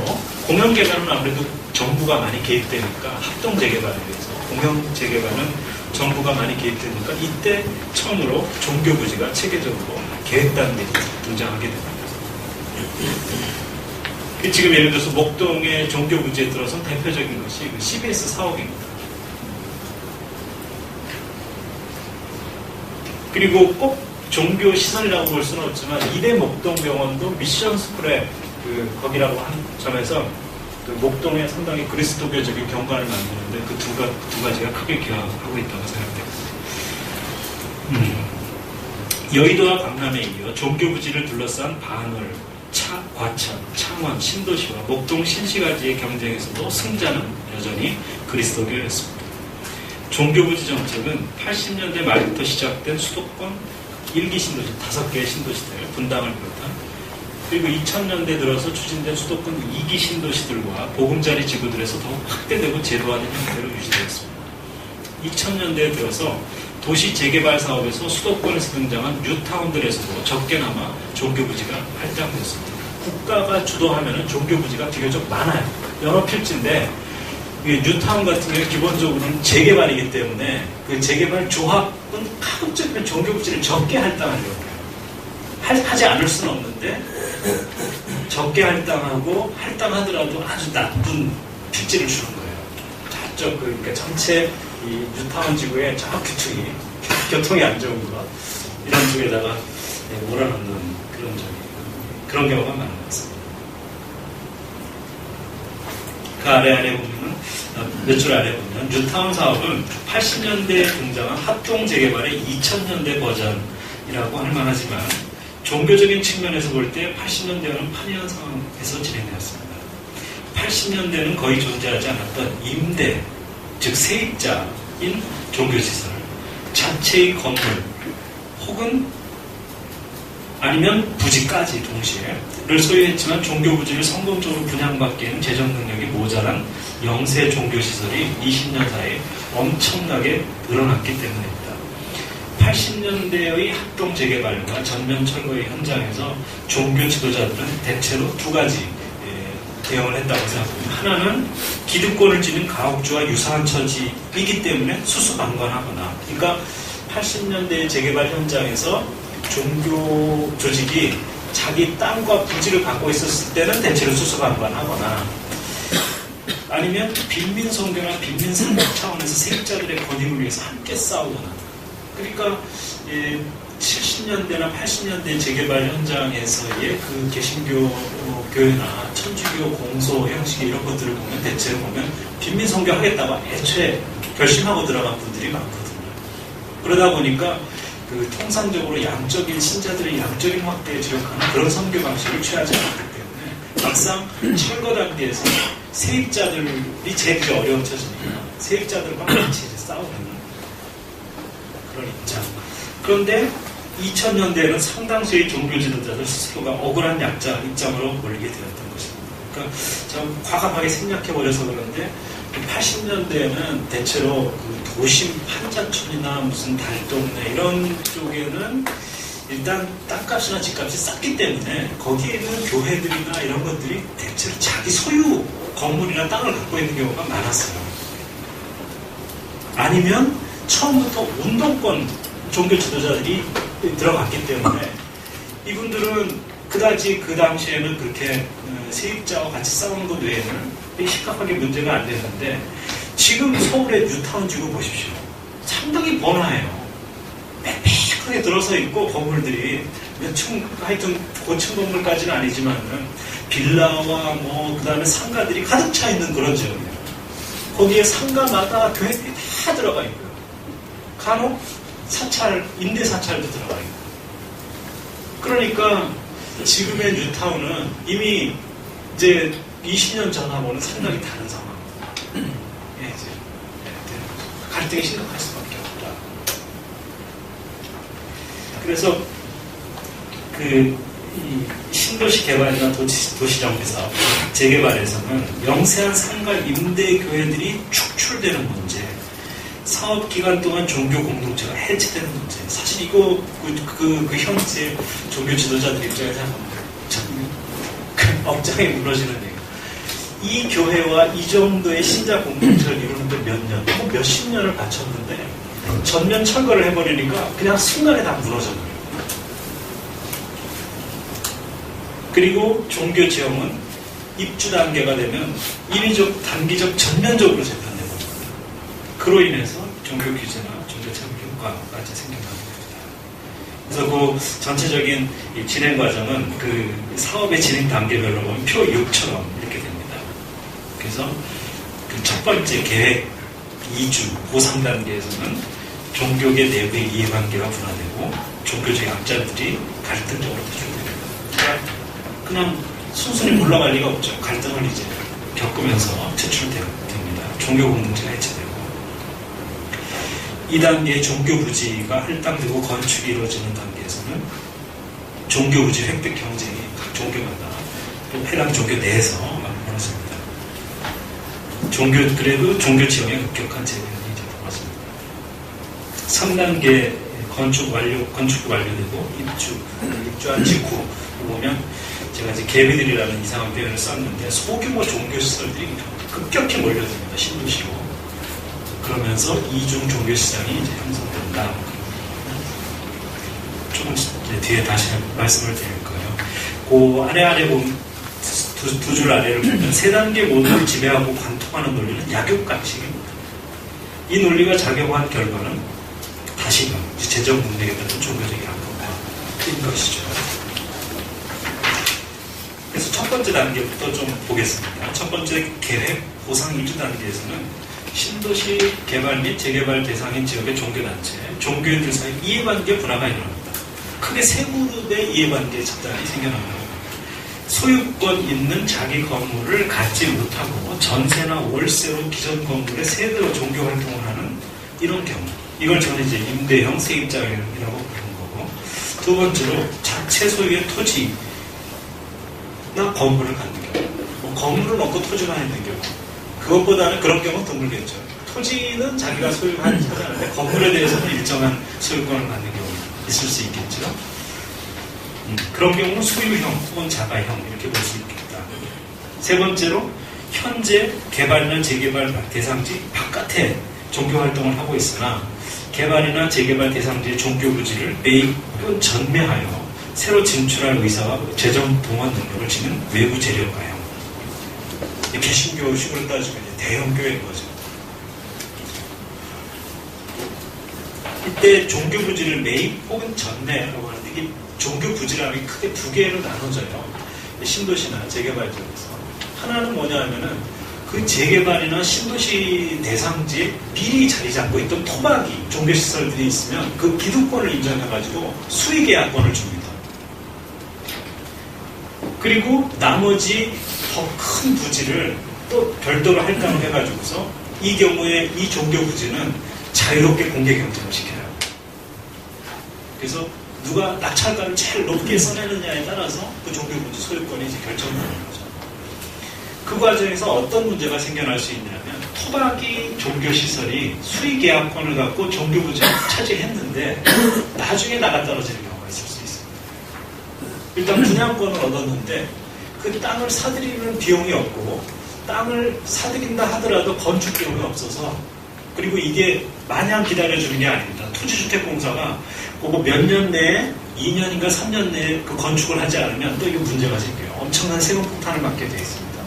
공영개발은 아무래도 정부가 많이 개입되니까 합동재개발에 대해서 공영재개발은 정부가 많이 개입되니까 이때 처음으로 종교부지가 체계적으로 계획단계에 등장하게 됩니다. 지금 예를 들어서 목동의 종교부지에 들어선 대표적인 것이 CBS 사옥입니다. 그리고 꼭 종교시설이라고 볼 수는 없지만 이대 목동병원도 미션 스쿨에 거기라고 한 점에서 그 목동에 상당히 그리스도교적인 경관을 만드는데 그 두 가지가 크게 기여하고 있다고 생각됩니다. 여의도와 강남에 이어 종교부지를 둘러싼 반월, 과천, 창원, 신도시와 목동 신시가지의 경쟁에서도 승자는 여전히 그리스도교였습니다. 종교부지 정책은 80년대 말부터 시작된 수도권 1기 신도시, 5개의 신도시들, 분당을 비롯한 그리고 2000년대 들어서 추진된 수도권 2기 신도시들과 보금자리 지구들에서 더욱 확대되고 제도화된 형태로 유지되었습니다. 2000년대에 들어서 도시 재개발 사업에서 수도권에서 등장한 뉴타운들에서도 적게나마 종교부지가 할당되었습니다. 국가가 주도하면 종교부지가 비교적 많아요. 여러 필지인데 뉴타운 같은 경우 기본적으로는 재개발이기 때문에 그 재개발 조합은 가급적 종교부지를 적게 할당하려고 해요. 하지 않을 수는 없는데 적게 할당하고 할당하더라도 아주 나쁜 필지를 주는 거예요. 저쪽 그러니까 전체 이 뉴타운 지구의 저 규축이 교통이 안 좋은 거 이런 쪽에다가 몰아넣는 그런 경우가 많은 것 같습니다. 그 아래 보면 몇 줄 아래 보면 뉴타운 사업은 80년대에 등장한 합동 재개발의 2000년대 버전이라고 할 만하지만 종교적인 측면에서 볼 때 80년대와는 판이한 상황에서 진행되었습니다. 80년대는 거의 존재하지 않았던 임대, 즉 세입자인 종교시설, 자체의 건물 혹은 아니면 부지까지 동시에를 소유했지만 종교부지를 성공적으로 분양받기에는 재정 능력이 모자란 영세 종교시설이 20년 사이에 엄청나게 늘어났기 때문입니다. 80년대의 합동 재개발과 전면 철거의 현장에서 종교 지도자들은 대체로 두 가지 대응을 했다고 생각합니다. 하나는 기득권을 지닌 가옥주와 유사한 처지이기 때문에 수수방관하거나, 그러니까 80년대 재개발 현장에서 종교 조직이 자기 땅과 부지를 갖고 있었을 때는 대체로 수수방관하거나 아니면 빈민선교나 빈민산업 차원에서 세입자들의 권익을 위해서 함께 싸우거나 그러니까 70년대나 80년대 재개발 현장에서의 그 개신교 교회나 천주교 공소 형식 이런 것들을 보면 대체로 보면 빈민선교 하겠다고 애초에 결심하고 들어간 분들이 많거든요. 그러다 보니까 그 통상적으로 양적인 신자들의 양적인 확대에 주력하는 그런 선교 방식을 취하지 않기 때문에 막상 철거 단계에서 세입자들이 제일 어려워져지니까 세입자들과 같이 싸우는 그런 입장. 그런데 2000년대에는 상당수의 종교 지도자들 스스로가 억울한 약자 입장으로 몰리게 되었던 것입니다. 그러니까 참 과감하게 생략해버려서 그런데 80년대에는 대체로 그 도심 판자촌이나 무슨 달동네 이런 쪽에는 일단 땅값이나 집값이 쌌기 때문에 거기에 있는 교회들이나 이런 것들이 대체로 자기 소유 건물이나 땅을 갖고 있는 경우가 많았어요. 아니면 처음부터 운동권 종교 지도자들이 들어갔기 때문에 이분들은 그다지 그 당시에는 그렇게 세입자와 같이 싸우는 것 외에는 심각하게 문제가 안 되는데 지금 서울의 뉴타운 지구 보십시오. 상당히 번화해요. 빽빽하게 들어서 있고 건물들이 몇 층, 하여튼 고층 건물까지는 아니지만은 빌라와 그 다음에 상가들이 가득 차 있는 그런 지역이에요. 거기에 상가마다 교회들이 다 들어가 있고요. 간혹 임대 사찰도 들어가 있고. 그러니까 지금의 뉴타운은 이미 이제 20년 전하고는 상당히 다른 상황입니다. 예, 이제 갈등이 심각할 수밖에 없다. 그래서 이 신도시 개발이나 도시정비사업, 재개발에서는 영세한 상가 임대 교회들이 축출되는 문제, 사업 기간 동안 종교 공동체가 해체되는 문제. 사실 이거 그 현재 종교 지도자들 입장에서 참 억장이 무너지는 얘기. 이 교회와 이 정도의 신자 공동체를 이루는데 몇 년, 몇십 년을 바쳤는데 전면 철거를 해버리니까 그냥 순간에 다 무너져버려요. 그리고 종교 지형은 입주 단계가 되면 인위적, 단기적, 전면적으로 재편되거든요. 그로 인해서 종교 규제나 종교 참여 효과까지 생겨나게 됩니다. 그래서 그 전체적인 이 진행 과정은 그 사업의 진행 단계별로 보면 표 6처럼 이렇게 됩니다. 그래서 그 첫 번째 계획 2주 고3 단계에서는 종교계 내부의 이해관계가 분화되고 종교적 약자들이 갈등적으로 표출됩니다. 그냥 순순히 올라갈 리가 없죠. 갈등을 이제 겪으면서 퇴출됩니다. 종교 공동체가 해체되고 2단계 종교 부지가 할당되고 건축이 이루어지는 단계에서는 종교 부지 획득 경쟁이 각 종교마다 또 해당 종교 내에서 벌어집니다. 그래도 종교 지형의 급격한 재변이 이제 벌어집니다. 3단계 건축이 완료되고 입주한 직후 보면 제가 이제 개비들이라는 이상한 표현을 썼는데 소규모 종교시설들이 급격히 몰려듭니다. 신도시로. 그러면서 이중 종교시장이 이제 형성된다. 조금 뒤에 다시 말씀을 드릴 거예요. 그 아래 보면 두 줄 아래를 보면 세 단계 모두를 지배하고 관통하는 논리는 약육강식입니다. 이 논리가 작용한 결과는 다시금 재정 문맥에 따른 종교적인 안건과 뛴 것이죠. 그래서 첫 번째 단계부터 좀 보겠습니다. 첫 번째 계획 보상 2주 단계에서는 신도시 개발 및 재개발 대상인 지역의 종교단체, 종교인들 사이 이해관계 분화가 일어납니다. 크게 세 그룹의 이해관계 집단이 생겨납니다. 소유권 있는 자기 건물을 갖지 못하고 전세나 월세로 기존 건물에 세대로 종교 활동을 하는 이런 경우. 이걸 저는 이제 임대형 세입자라고 부르는 거고. 두 번째로 자체 소유의 토지나 건물을 갖는 경우. 건물을 얻고 토지만 있는 경우. 그것보다는 그런 경우는 드물겠죠. 토지는 자기가 소유하는 차지하는데 건물에 대해서는 일정한 소유권을 갖는 경우가 있을 수 있겠죠. 그런 경우는 소유형 혹은 자가형 이렇게 볼 수 있겠다. 세 번째로 현재 개발이나 재개발 대상지 바깥에 종교활동을 하고 있으나 개발이나 재개발 대상지의 종교부지를 매입 혹은 전매하여 새로 진출할 의사와 재정 동원 능력을 지닌 외부 재력가형. 개신교식으로 따지면 대형 교회인 거죠. 이때 종교 부지를 매입 혹은 전매라고 하는데, 이게 종교 부지라는 게 크게 두 개로 나눠져요. 신도시나 재개발 쪽에서. 하나는 뭐냐 하면은 그 재개발이나 신도시 대상지에 미리 자리 잡고 있던 토박이 종교시설들이 있으면 그 기득권을 인정해가지고 수의계약권을 줍니다. 그리고 나머지 더 큰 부지를 또 별도로 할당을 해가지고서 이 경우에 이 종교 부지는 자유롭게 공개 경쟁을 시켜요. 그래서 누가 낙찰가를 제일 높게 써내느냐에 따라서 그 종교 부지 소유권이 이제 결정되는 거죠. 그 과정에서 어떤 문제가 생겨날 수 있냐면, 토박이 종교시설이 수의계약권을 갖고 종교부지를 차지했는데 나중에 나가 떨어지는 경우가 있을 수 있습니다. 일단 분양권을 얻었는데 그 땅을 사들이는 비용이 없고, 땅을 사들인다 하더라도 건축 비용이 없어서, 그리고 이게 마냥 기다려주는 게 아닙니다. 토지주택공사가 그거 몇 년 내에 2년인가 3년 내에 그 건축을 하지 않으면 또 이거 문제가 생겨요. 엄청난 세금 폭탄을 맞게 되어 있습니다.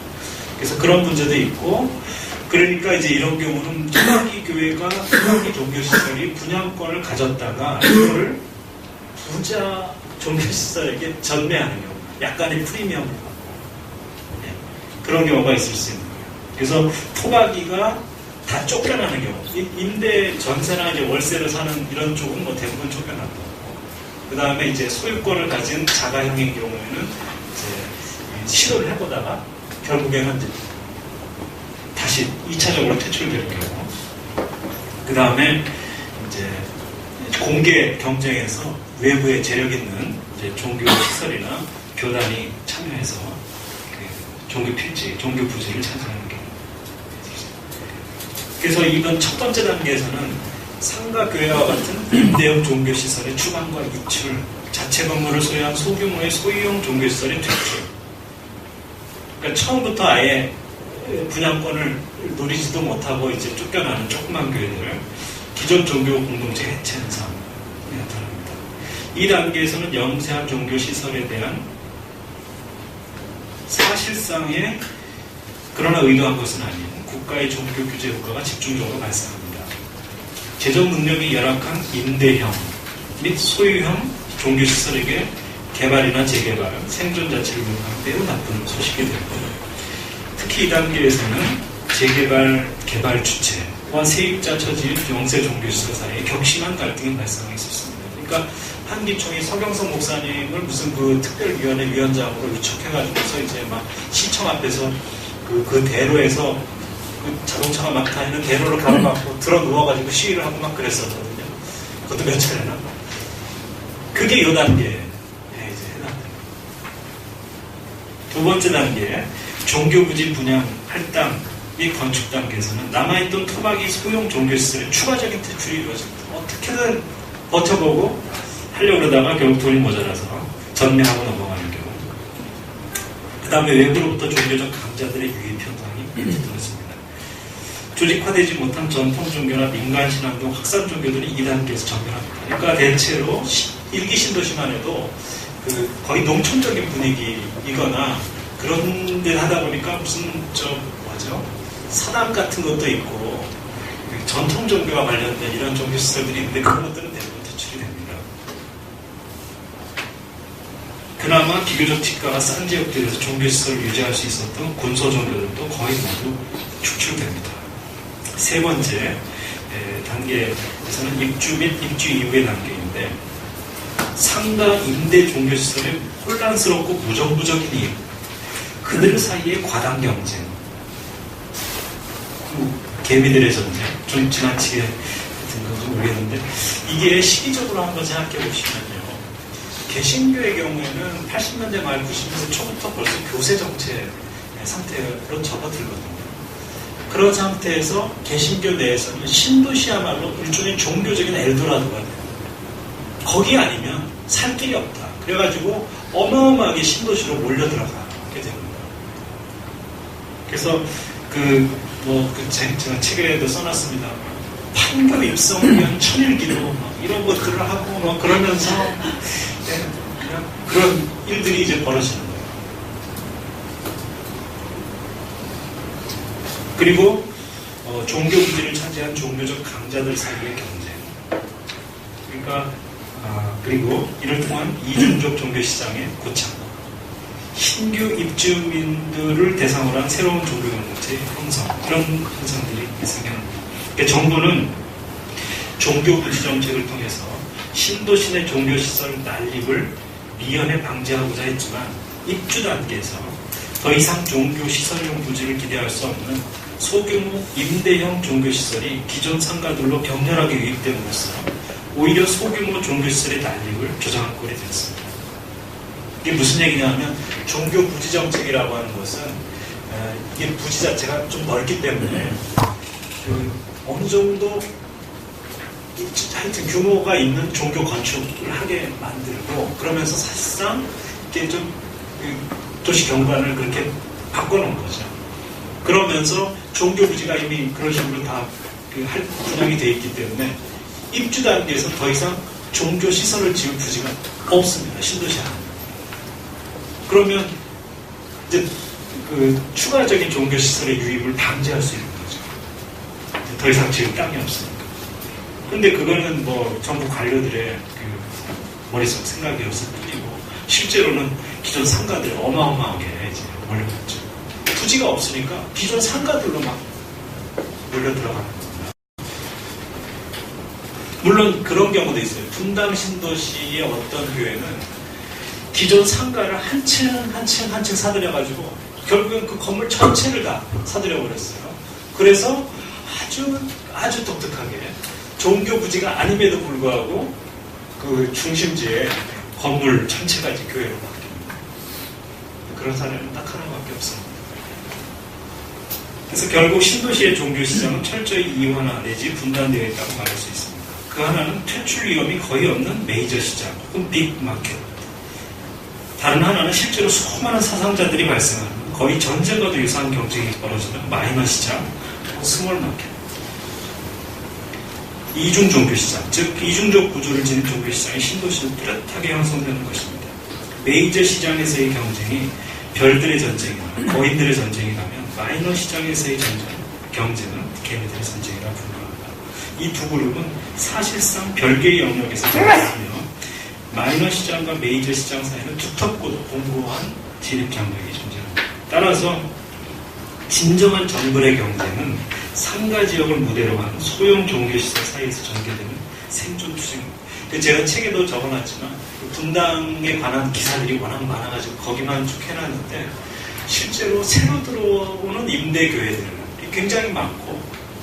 그래서 그런 문제도 있고, 그러니까 이제 이런 경우는 토박이 교회가 토박이 종교시설이 분양권을 가졌다가 이거를 부자 종교시설에게 전매하는 경우, 약간의 프리미엄을 받고, 네, 그런 경우가 있을 수 있는 거예요. 그래서 토박이가 다 쫓겨나는 경우, 임대 전세나 이제 월세를 사는 이런 쪽은 뭐 대부분 쫓겨나고, 그 다음에 이제 소유권을 가진 자가형인 경우에는 이제 시도를 해보다가 결국에는 이제 다시 2차적으로 퇴출되는 경우, 그 다음에 이제 공개 경쟁에서 외부에 재력 있는 이제 종교 시설이나 교단이 참여해서 그 종교 필지, 종교 부지를 차지하는 경우. 그래서 이번 첫 번째 단계에서는 상가 교회와 같은 임대형 종교 시설의 추방과 이출, 자체 건물을 소유한 소규모의 소유형 종교 시설의 퇴출. 그러니까 처음부터 아예 분양권을 노리지도 못하고 이제 쫓겨나는 조그만 교회들을 기존 종교 공동체 해체 현상이 나타납니다. 이 단계에서는 영세한 종교 시설에 대한 사실상의, 그러나 의도한 것은 아닌 국가의 종교 규제 효과가 집중적으로 발생합니다. 재정 능력이 열악한 임대형 및 소유형 종교 시설에게 개발이나 재개발, 생존 자체를 요구하는 매우 나쁜 소식이 됩니다. 특히 이 단계에서는 재개발, 개발 주체와 세입자 처지인 영세 종교시설 사이에 격심한 갈등이 발생하기 쉽습니다. 그러니까 한기총이 서경석 목사님을 무슨 그 특별위원회 위원장으로 위촉해가지고서 이제 막 시청 앞에서 그 대로에서 그 자동차가 막 다니는 대로를 가로막고 들어 누워가지고 시위를 하고 막 그랬었거든요. 그것도 몇 차례나. 그게 이 단계에 이제 해당됩니다. 두 번째 단계, 종교부지 분양, 할당 및 건축 단계에서는 남아있던 토박이 소형 종교시설의 추가적인 퇴출이 이루어집니다. 어떻게든 버텨보고 하려고 그러다가 결국 돈이 모자라서 전매하고 넘어가는 경우. 그 다음에 외부로부터 종교적 강자들의 유입 현상이 들어있습니다. 조직화되지 못한 전통 종교나 민간 신앙 등 확산 종교들이 이 단계에서 전멸합니다. 그러니까 대체로 일기 신도시만 해도 거의 농촌적인 분위기이거나 그런 데 하다 보니까 무슨 사당 같은 것도 있고 전통 종교와 관련된 이런 종교 시설들이 있는데 그런 것들은 대부분 퇴출이 됩니다. 그나마 비교적 지가가 싼 지역들에서 종교 시설을 유지할 수 있었던 군소 종교들도 거의 모두 축출됩니다. 세 번째 단계에서는 입주 및 입주 이후의 단계인데, 상가 임대 종교시설의 혼란스럽고 무정부적인 이익, 그들 사이의 과당 경쟁, 개미들의 전쟁, 좀 지나치게 같은 건지 모르겠는데, 이게 시기적으로 한번 생각해 보시면요, 개신교의 경우에는 80년대 말 90년대 초부터 벌써 교세 정체 상태로 접어들거든요. 그런 상태에서 개신교 내에서는 신도시야말로 일종의 종교적인 엘도라도가 돼요. 거기 아니면 살 길이 없다. 그래가지고 어마어마하게 신도시로 몰려 들어가게 됩니다. 그래서 제가 책에도 써놨습니다. 판교 입성위원 천일기도 이런 것들을 하고 그러면서 그냥 그런 일들이 이제 벌어지는 거예요. 그리고 종교 부지를 차지한 종교적 강자들 사이의 경쟁. 그러니까 그리고 이를 통한 이중적 종교 시장의 고착. 신규 입주민들을 대상으로 한 새로운 종교 공동체의 형성. 이런 현상들이 생겨납니다. 그러니까 정부는 종교 부지 정책을 통해서 신도시 내 종교시설 난립을 미연에 방지하고자 했지만 입주 단계에서 더 이상 종교시설용 부지를 기대할 수 없는 소규모 임대형 종교시설이 기존 상가들로 격렬하게 유입됨으로써 오히려 소규모 종교시설의 난립을 조장할 꼴이 되었습니다. 이게 무슨 얘기냐면 종교 부지 정책이라고 하는 것은 이게 부지 자체가 좀 넓기 때문에 어느 정도 하여튼 규모가 있는 종교 건축을 하게 만들고 그러면서 사실상 이게 좀 도시 경관을 그렇게 바꿔놓은 거죠. 그러면서 종교 부지가 이미 그런 식으로 다 분양이 되어 있기 때문에 입주 단계에서 더 이상 종교 시설을 지을 부지가 없습니다. 신도시 안에. 그러면 이제 추가적인 종교 시설의 유입을 방지할 수 있는 거죠. 더 이상 지을 땅이 없으니까. 근데 그거는 뭐 정부 관료들의 머릿속 생각이었을 뿐이고 실제로는 기존 상가들이 어마어마하게 이제 몰려갔죠. 부지가 없으니까 기존 상가들로 막 몰려 들어가는 겁니다. 물론 그런 경우도 있어요. 분당 신도시의 어떤 교회는 기존 상가를 한 층 사들여가지고 결국엔 그 건물 전체를 다 사들여버렸어요. 그래서 아주 독특하게 종교 부지가 아님에도 불구하고 그 중심지에 건물 전체가 이제 교회로 바뀝니다. 그런 사례는 딱 하나밖에 없습니다. 그래서 결국 신도시의 종교 시장은 철저히 이원화 내지 분단되어 있다고 말할 수 있습니다. 그 하나는 퇴출 위험이 거의 없는 메이저 시장 혹은 빅마켓. 다른 하나는 실제로 수많은 사상자들이 발생하는 거의 전쟁과도 유사한 경쟁이 벌어지는 마이너 시장 혹은 스몰 마켓. 이중 종교시장, 즉 이중적 구조를 지닌 종교시장이 신도시는 뚜렷하게 형성되는 것입니다. 메이저 시장에서의 경쟁이 별들의 전쟁이나 거인들의 전쟁이라면 마이너 시장에서의 경쟁은 개미들의 전쟁이라 불과합니다. 이 두 그룹은 사실상 별개의 영역에서 싸우며 마이너 시장과 메이저 시장 사이에는 두텁고도 공고한 진입 장벽이 존재합니다. 따라서 진정한 정글의 경쟁은 상가 지역을 무대로 하는 소형 종교시설 사이에서 전개되는 생존 투쟁입니다. 제가 책에도 적어놨지만 분당에 관한 기사들이 워낙 많아가지고 거기만 쭉 해놨는데 실제로 새로 들어오는 임대교회들은 굉장히 많고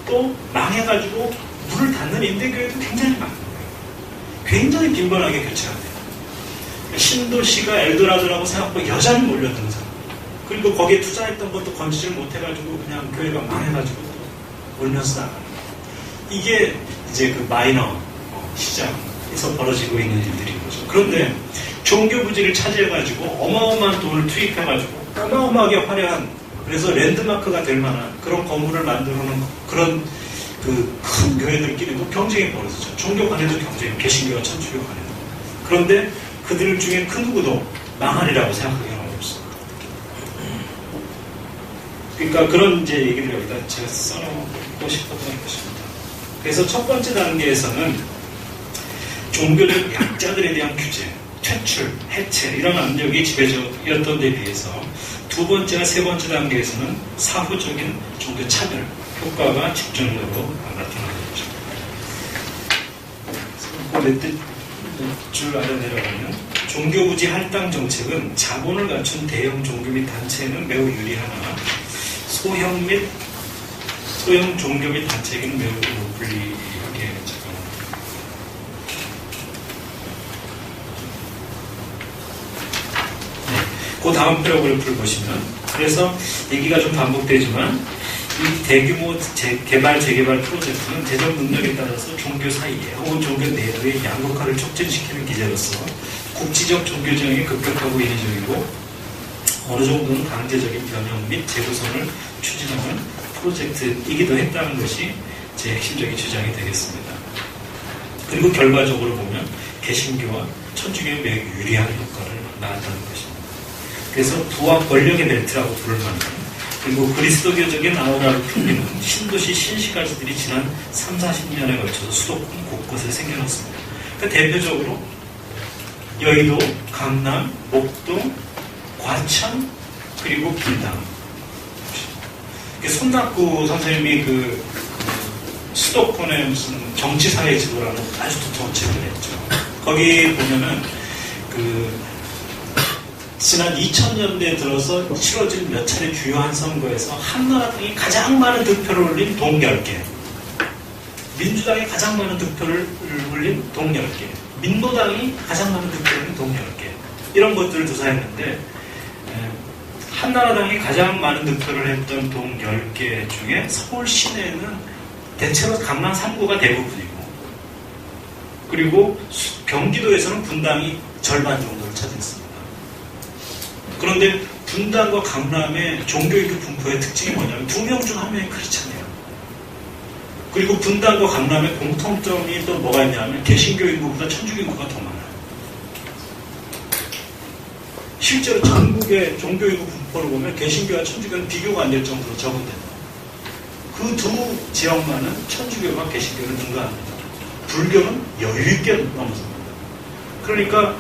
또 망해가지고 문을 닫는 임대교회도 굉장히 많은 거예요. 굉장히 빈번하게 교체가 돼요. 신도시가 엘도라도라고 생각하고 여전히 몰려드는 사람. 그리고 거기에 투자했던 것도 건지질 못해가지고 그냥 교회가 망해가지고 울면서 나가는 거예요. 이게 이제 그 마이너 시장에서 벌어지고 있는 일들인 거죠. 그런데 종교 부지를 차지해가지고 어마어마한 돈을 투입해가지고 어마어마하게 화려한 그래서 랜드마크가 될 만한 그런 건물을 만들어 놓은 그런 그 큰 교회들끼리도 경쟁이 벌어지죠. 종교 간에도 경쟁이, 개신교와 천주교 간에도. 그런데 그들 중에 그 누구도 망하리라고 생각하기는 어렵습니다. 그러니까 그런 이제 얘기를 여기다 제가 써놓고 싶었던 것입니다. 그래서 첫 번째 단계에서는 종교적 약자들에 대한 규제, 퇴출, 해체 이런 압력이 지배적이었던 데 비해서 두 번째와 세 번째 단계에서는 사후적인 종교 차별 효과가 집중적으로 나타나겠죠. 몇 줄 아래 내려가면 종교부지 할당 정책은 자본을 갖춘 대형 종교 및 단체에는 매우 유리하나 소형 종교 및 단체에게는 매우 불리하게 작용합니다. 그 다음 패러그래프를 보시면 그래서 얘기가 좀 반복되지만 이 대규모 개발, 재개발 프로젝트는 재정 능력에 따라서 종교 사이에 혹은 종교 내부의 양극화를 촉진시키는 기제로서 국지적 종교 지형이 급격하고 인위적이고 어느 정도는 강제적인 변형 및 재구성을 추진하는 프로젝트이기도 했다는 것이 제 핵심적인 주장이 되겠습니다. 그리고 결과적으로 보면 개신교와 천주교에 매우 유리한 효과를 나왔다는 것입니다. 그래서 부와 권력의 벨트라고 부를 만한, 그리고 그리스도교적인 아우라를 풍기는 신도시 신시가지들이 지난 3, 40년에 걸쳐서 수도권 곳곳에 생겨났습니다. 그러니까 대표적으로 여의도, 강남, 목동, 과천, 그리고 분당. 손낙구 선생님이 수도권의 무슨 정치사회 지도라는 아주 두터운 책을 냈죠. 거기 보면은 지난 2000년대에 들어서 치러진 몇 차례 주요한 선거에서 한나라당이 가장 많은 득표를 올린 동 10개, 민주당이 가장 많은 득표를 올린 동 10개, 민노당이 가장 많은 득표를 올린 동 10개, 이런 것들을 조사했는데 한나라당이 가장 많은 득표를 했던 동 10개 중에 서울 시내는 대체로 강남 3구가 대부분이고, 그리고 경기도에서는 분당이 절반 정도를 차지했습니다. 그런데 분당과 강남의 종교인구 분포의 특징이 뭐냐면 2명 중 1명이 크리스찬이에요. 그리고 분당과 강남의 공통점이 또 뭐가 있냐면 개신교 인구보다 천주교 인구가 더 많아요. 실제로 전국의 종교인구 분포를 보면 개신교와 천주교는 비교가 안 될 정도로 적은데 그 두 지역만은 천주교와 개신교를 능가합니다. 불교는 여유있게 넘어섭니다. 그러니까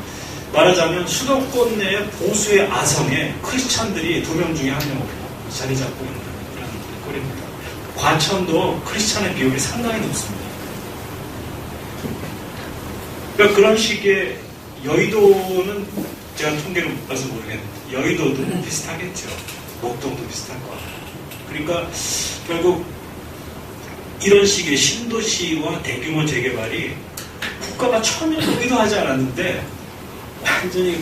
말하자면 수도권 내 보수의 아성에 크리스찬들이 2명 중에 1명으로 자리 잡고 있는 그런 꼴입니다. 과천도 크리스찬의 비율이 상당히 높습니다. 그러니까 그런 식의 여의도는 제가 통계를 못 봐서 모르겠는데 여의도도 비슷하겠죠. 목동도 비슷할 것 같아요. 그러니까 결국 이런 식의 신도시와 대규모 재개발이 국가가 처음에 의도하지 않았는데 완전히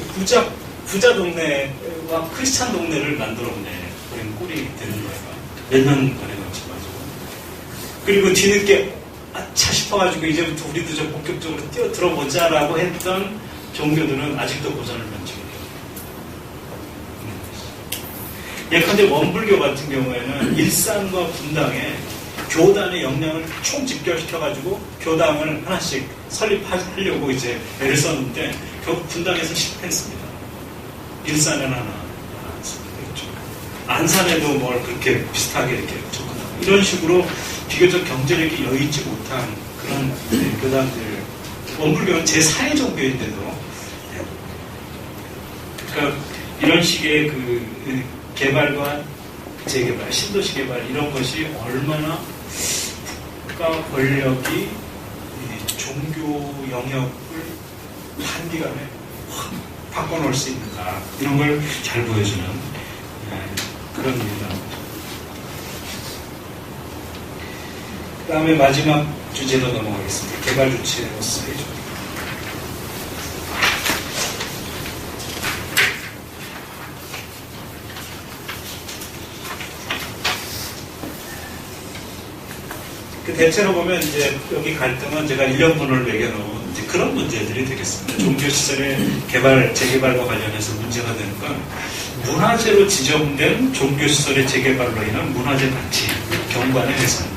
부자 동네와 크리스찬 동네를 만들어내 버린 꼴이 되는 거예요. 몇 년 만에 걸쳐가지고. 그리고 뒤늦게 아차 싶어가지고 이제부터 우리도 좀 본격적으로 뛰어들어보자라고 했던 종교들은 아직도 고전을 면치고 있습니다. 예컨대 원불교 같은 경우에는 일산과 분당에 교단의 역량을 총집결시켜가지고 교당을 하나씩 설립하려고 이제 애를 썼는데 결국 분당에서 실패했습니다. 일산에는 하나 설립했죠. 안산에도 뭘 그렇게 비슷하게 이렇게 접근하고 이런 식으로 비교적 경제력이 여의치 못한 그런 교단들. 원불교는 제4의 종교인데도 그러니까 이런 식의 개발과 재개발, 신도시 개발 이런 것이 얼마나 국가 권력이 종교 영역을 단기간에 확 바꿔놓을 수 있는가 이런 걸 잘 보여주는 그런 일이다. 그 다음에 마지막 주제로 넘어가겠습니다. 개발 주체로서의 종교. 대체로 보면 이제 여기 갈등은 제가 1년분을 매겨놓은 이제 그런 문제들이 되겠습니다. 종교시설의 개발, 재개발과 관련해서 문제가 되는 건 문화재로 지정된 종교시설의 재개발로 인한 문화재 가치, 경관의 훼손.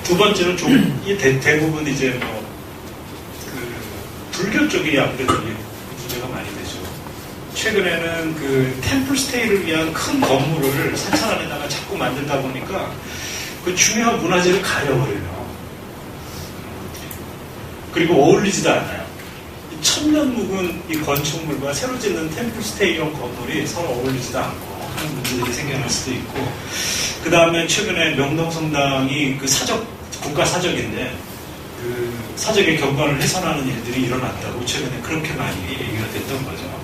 두 번째는 대부분 이제 불교 쪽이 아무래도 문제가 많이 되죠. 최근에는 템플스테이를 위한 큰 건물을 사찰 안에다가 자꾸 만들다 보니까 그 중요한 문화재를 가려버려요. 그리고 어울리지도 않아요. 이 천년 묵은 이 건축물과 새로 짓는 템플스테이용 건물이 서로 어울리지도 않고 하는 문제들이 생겨날 수도 있고, 그 다음에 최근에 명동성당이 국가 사적인데 그 사적의 경관을 훼손하는 일들이 일어났다고 최근에 그렇게 많이 얘기가 됐던 거죠.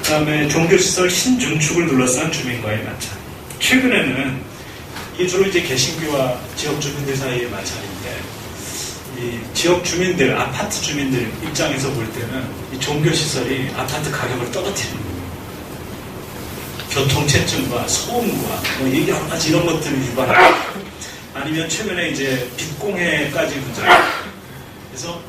그 다음에 종교시설 신중축을 둘러싼 주민과의 마찰. 최근에는 이게 주로 이제 개신교와 지역 주민들 사이의 마찰인데, 이 지역 주민들, 아파트 주민들 입장에서 볼 때는 이 종교시설이 아파트 가격을 떨어뜨리는 거예요. 교통체증과 소음과 여러 가지 이런 것들을 유발하고, 아니면 최근에 이제 빚공해까지 문제가. 그래서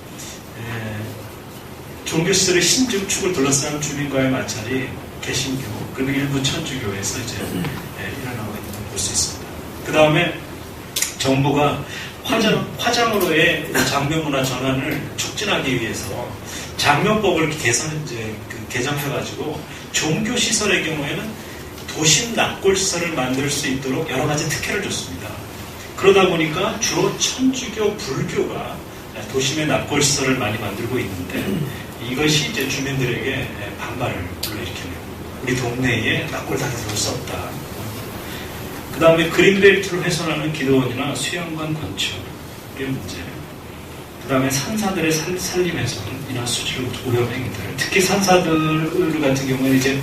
종교시설의 신중축을 둘러싸는 주민과의 마찰이 개신교 그리고 일부 천주교에서 이제 일어나고 있는 걸 볼 수 있습니다. 그 다음에 정부가 화장으로의 장명문화 전환을 촉진하기 위해서 장명법을 개정해가지고 종교 시설의 경우에는 도심 납골 시설을 만들 수 있도록 여러 가지 특혜를 줬습니다. 그러다 보니까 주로 천주교, 불교가 도심의 납골 시설을 많이 만들고 있는데 이것이 이제 주민들에게 반발을 불러일으키네요. 우리 동네에 납골 당해서 수 없다. 그 다음에 그린벨트를 훼손하는 기도원이나 수영관 건축의 문제. 그 다음에 산사들의 산림 훼손이나 수질 오염 행위들. 특히 산사들 같은 경우는 이제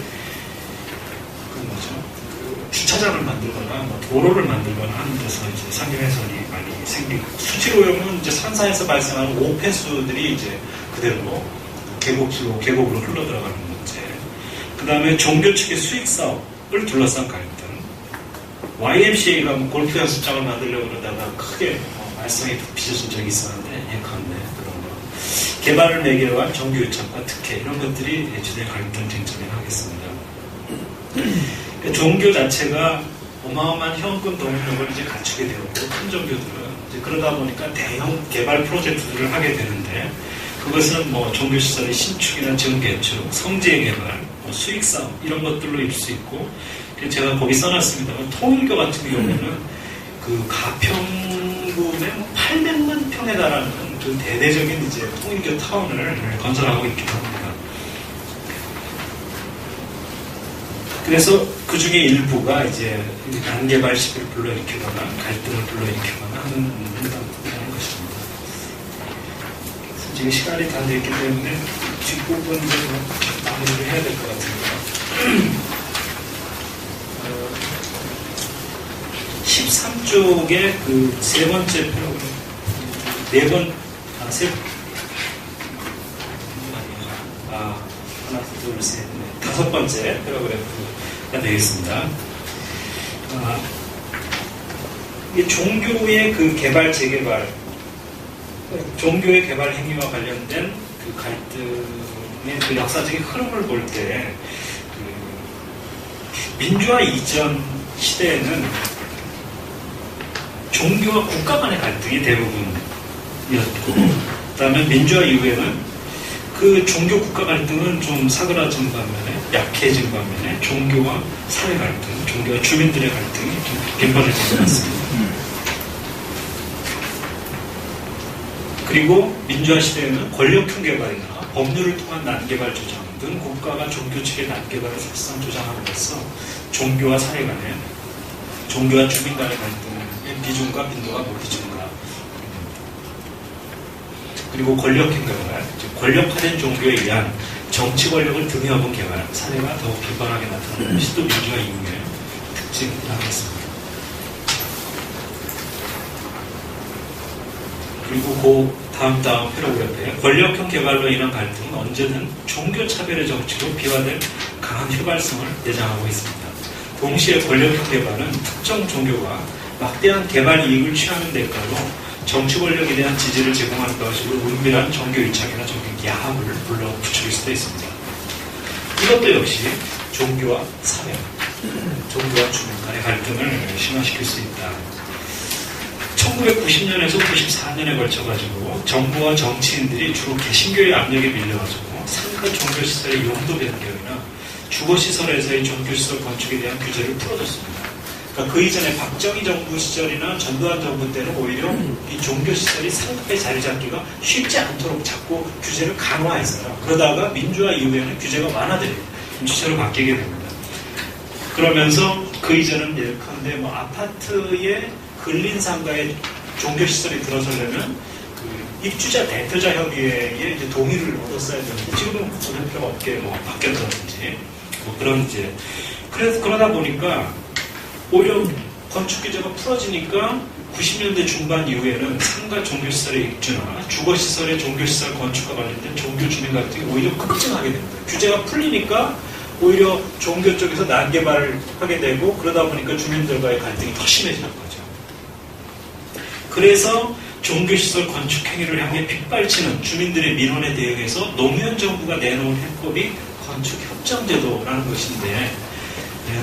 주차장을 만들거나 도로를 만들거나 하는 데서 이제 산림 훼손이 많이 생기고, 수질 오염은 이제 산사에서 발생하는 오폐수들이 이제 그대로 계곡으로 흘러 들어가는 문제. 그 다음에 종교 측의 수익 사업을 둘러싼 갈등. YMCA가 골프 연습장을 만들려고 그러다가 크게 말썽이 빚어진 적이 있었는데 예컨대 그런 거. 개발을 매개로한 정규 유착과 특혜 이런 것들이 주된 갈등 쟁점이 하겠습니다. 종교 자체가 어마어마한 현금 동력을 이제 갖추게 되었고, 큰 종교들은 이제 그러다 보니까 대형 개발 프로젝트들을 하게 되는데, 그것은 뭐 종교시설의 신축이나 재개축, 성지의 개발, 수익 사업 이런 것들로 일 수 있고, 제가 거기 써놨습니다만 통일교 같은 경우에는 그 가평군의 800만 평에 달하는 그 대대적인 이제 통일교 타운을 건설하고 있기도 합니다. 그래서 그 중에 일부가 이제 난개발 시비를 불러일으키거나 갈등을 불러일으키거나 하는 것입니다. 지금 시간이 다 됐기 때문에 뒷부분 마무리를 해야 될 것 같습니다. 13쪽의 그 세 번째 패러그래프, 하나, 둘, 셋, 넷, 다섯 번째 패러그래프가 되겠습니다. 이게 종교의 그 개발, 재개발, 종교의 개발 행위와 관련된 그 갈등의 그 역사적인 흐름을 볼 때, 민주화 이전 시대에는 종교와 국가 간의 갈등이 대부분이었고, 그 다음에 민주화 이후에는 그 종교 국가 갈등은 좀 사그라진 반면에, 약해진 반면에 종교와 사회 갈등, 종교와 주민들의 갈등이 좀 빈번해진 것 같습니다. 그리고 민주화 시대에는 권력형 개발이나 법률을 통한 난개발 조장 등 국가가 종교 측의 난개발을 사실상 조장함으로써 종교와 사회 간의, 종교와 주민 간의 갈등의 비중과 빈도가 모두 증가. 그리고 권력형 개발, 즉 권력화된 종교에 의한 정치 권력을 등에 업은 개발, 사례가 더욱 빈번하게 나타나는 것이 또 민주화 이후의 특징이라겠습니다. 그리고 그 다음 패러그래프에 권력형 개발로 인한 갈등은 언제든 종교 차별의 정치로 비화된 강한 휘발성을 내장하고 있습니다. 동시에 권력형 개발은 특정 종교가 막대한 개발 이익을 취하는 대가로 정치 권력에 대한 지지를 제공하는 방식으로 은밀한 종교 유착이나 종교 야합을 불러붙일 수도 있습니다. 이것도 역시 종교와 사회, 종교와 주민 간의 갈등을 심화시킬 수 있다. 1990년에서 94년에 걸쳐가지고 정부와 정치인들이 주로 개신교의 압력에 밀려가지고 상가 종교시설의 용도 변경이나 주거시설에서의 종교시설 건축에 대한 규제를 풀어줬습니다. 그러니까 그 이전에 박정희 정부 시절이나 전두환 정부 때는 오히려 이 종교시설이 상급에 자리 잡기가 쉽지 않도록 자꾸 규제를 강화했어요. 그러다가 민주화 이후에는 규제가 완화되고 규제로 바뀌게 됩니다. 그러면서 그 이전은 예컨대 뭐 아파트에 근린 상가에 종교시설이 들어서려면 그 입주자 대표자 협의회에 이제 동의를 얻었어야 되는데 지금은 그럴 필요가 없게 뭐 바뀌었다든지 뭐 그런 이제 그러다 보니까 오히려 건축 규제가 풀어지니까 90년대 중반 이후에는 상가 종교시설의 입주나 주거시설의 종교시설 건축과 관련된 종교 주민 갈등이 오히려 급증하게 됩니다. 규제가 풀리니까 오히려 종교 쪽에서 난개발을 하게 되고 그러다 보니까 주민들과의 갈등이 더 심해지는 거죠. 그래서 종교시설 건축 행위를 향해 빗발치는 주민들의 민원에 대응해서 노무현 정부가 내놓은 해법이 건축협정제도라는 것인데,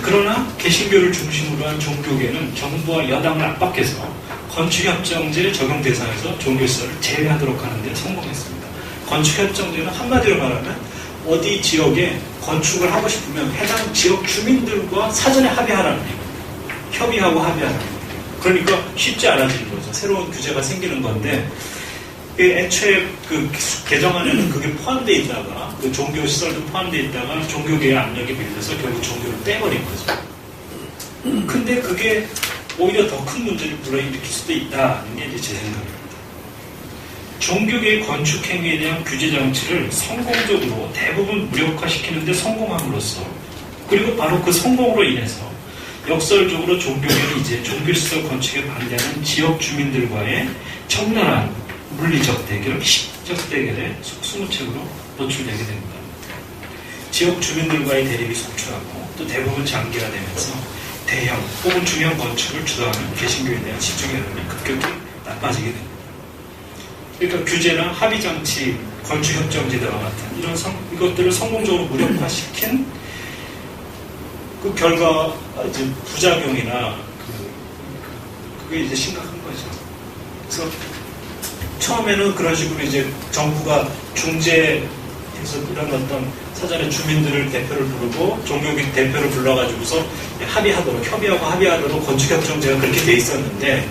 그러나 개신교를 중심으로 한 종교계는 정부와 여당을 압박해서 건축협정제 적용 대상에서 종교시설을 제외하도록 하는 데 성공했습니다. 건축협정제는 한마디로 말하면 어디 지역에 건축을 하고 싶으면 해당 지역 주민들과 사전에 합의하라는 거예요. 협의하고 합의하라는 거예요. 그러니까 쉽지 않아지는 거죠. 새로운 규제가 생기는 건데 애초에 그 개정안에는 그게 포함되어 있다가 그 종교시설도 포함되어 있다가 종교계의 압력이 밀려서 결국 종교를 빼버린 거죠. 근데 그게 오히려 더 큰 문제를 불러일으킬 수도 있다는 게 이제 제 생각입니다. 종교계의 건축행위에 대한 규제 장치를 성공적으로 대부분 무력화시키는데 성공함으로써 그리고 바로 그 성공으로 인해서 역설적으로 종교계는 이제 종교시설 건축에 반대하는 지역 주민들과의 적나라한 물리적 대결, 시적 대결에 속수무책으로 노출되게 됩니다. 지역 주민들과의 대립이 속출하고 또 대부분 장기화되면서 대형 혹은 중형 건축을 주도하는 개신교에 대한 시중 여론이 급격히 나빠지게 됩니다. 그러니까 규제나 합의장치, 건축협정제도와 같은 이런 이것들을 성공적으로 무력화시킨 그 결과 이제 부작용이나 그게 이제 심각한 거죠. 그래서 처음에는 그런 식으로 이제 정부가 중재해서 이런 어떤 사전에 주민들을 대표를 부르고 종교계 대표를 불러가지고서 협의하고 합의하도록 건축협정제가 그렇게 돼 있었는데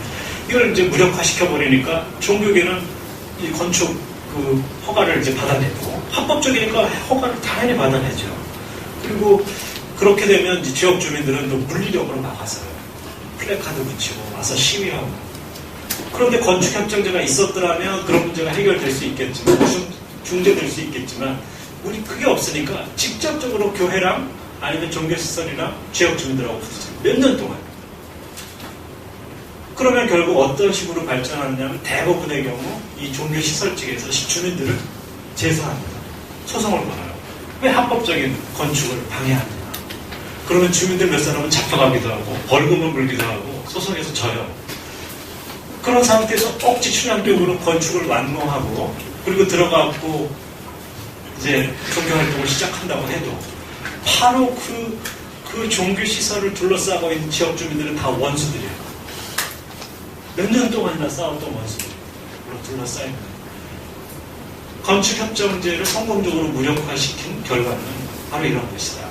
이걸 이제 무력화시켜버리니까 종교계는 이 건축 그 허가를 이제 받아내고 합법적이니까 허가를 당연히 받아내죠. 그리고 그렇게 되면 이제 지역 주민들은 또 물리력으로 나가서요. 플래카드 붙이고 와서 시위하고. 그런데 건축협정제가 있었더라면 그런 문제가 해결될 수 있겠지만 중재될 수 있겠지만 우리 그게 없으니까 직접적으로 교회랑 아니면 종교시설이랑 지역 주민들하고 부딪혀요. 몇 년 동안. 그러면 결국 어떤 식으로 발전하느냐면 대부분의 경우 이 종교시설 측에서 주민들을 제소합니다. 소송을 걸어요. 왜 합법적인 건축을 방해하느냐. 그러면 주민들 몇 사람은 잡혀가기도 하고 벌금을 물기도 하고 소송에서 져요. 그런 상태에서 억지 추량적으로 건축을 완공하고 그리고 들어가고 이제 종교활동을 시작한다고 해도 바로 그 종교시설을 둘러싸고 있는 지역 주민들은 다 원수들이에요. 몇 년 동안이나 싸웠던 원수들로 둘러싸입니다. 건축협정제를 성공적으로 무력화시킨 결과는 바로 이런 것이다.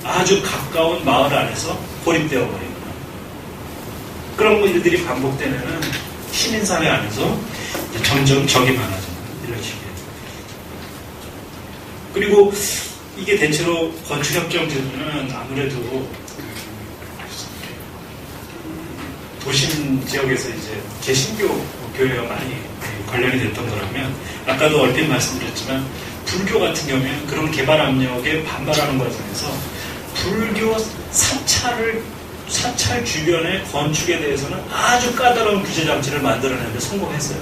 아주 가까운 마을 안에서 고립되어 버립니다. 그런 일들이 반복되면은 시민사회 안에서 점점 적이 많아지는 이런 식이에요. 그리고 이게 대체로 건축협정제는 아무래도 도심 지역에서 이제 개신교 교회와 많이 관련이 됐던 거라면 아까도 얼핏 말씀드렸지만 불교 같은 경우에는 그런 개발 압력에 반발하는 과정에서 불교 사찰 주변의 건축에 대해서는 아주 까다로운 규제 장치를 만들어내는데 성공했어요.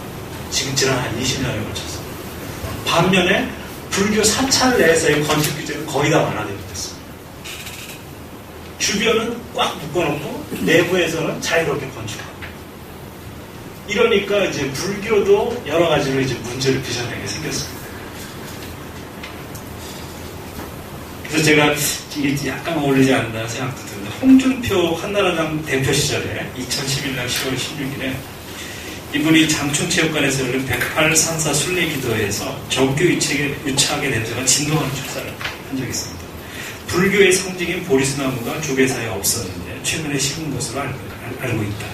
지난 한 20년에 걸쳐서. 반면에 불교 사찰 내에서의 건축 규제는 거의 다 완화되고 있어요. 주변은 꽉 묶어놓고 내부에서는 자유롭게 건축하고. 이러니까 이제 불교도 여러 가지로 이제 문제를 빚어내게 생겼습니다. 그래서 제가 이게 약간 어울리지 않나 생각도 드는데 홍준표 한나라당 대표 시절에 2011년 10월 16일에 이분이 장충체육관에서 열린 108 산사 순례기도에서 정교 유착의 냄새가 진동하는 축사를 한 적이 있습니다. 불교의 상징인 보리수나무가 조계사에 없었는데 최근에 심은 것으로 알고 있다.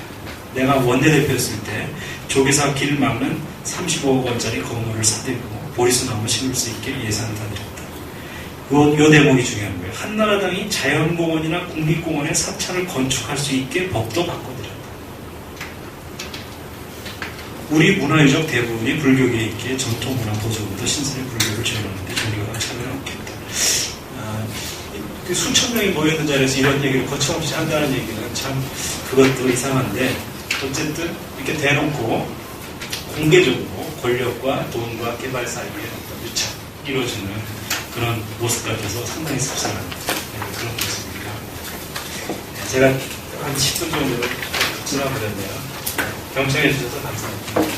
내가 원내대표였을 때 조계사 길 막는 35억 원짜리 건물을 사들고 보리수나무 심을 수 있게 예산을 다 드렸다. 요 대목이 중요한 거예요. 한나라당이 자연공원이나 국립공원에 사찰을 건축할 수 있게 법도 바꿔드렸다. 우리 문화유적 대부분이 불교계에 있기에 전통문화 보존부터 신선의 불교를 지원하는데 종교가 차별은 없겠다. 수천 명이 모여있는 자리에서 이런 얘기를 거침없이 한다는 얘기는 참 그것도 이상한데 어쨌든 이렇게 대놓고 공개적으로 권력과 돈과 개발 사이에 어떤 유착 이루어지는 그런 모습 같아서 상당히 씁쓸한 그런 모습입니다. 제가 한 10분 정도 지나버렸네요. 경청해 주셔서 감사합니다.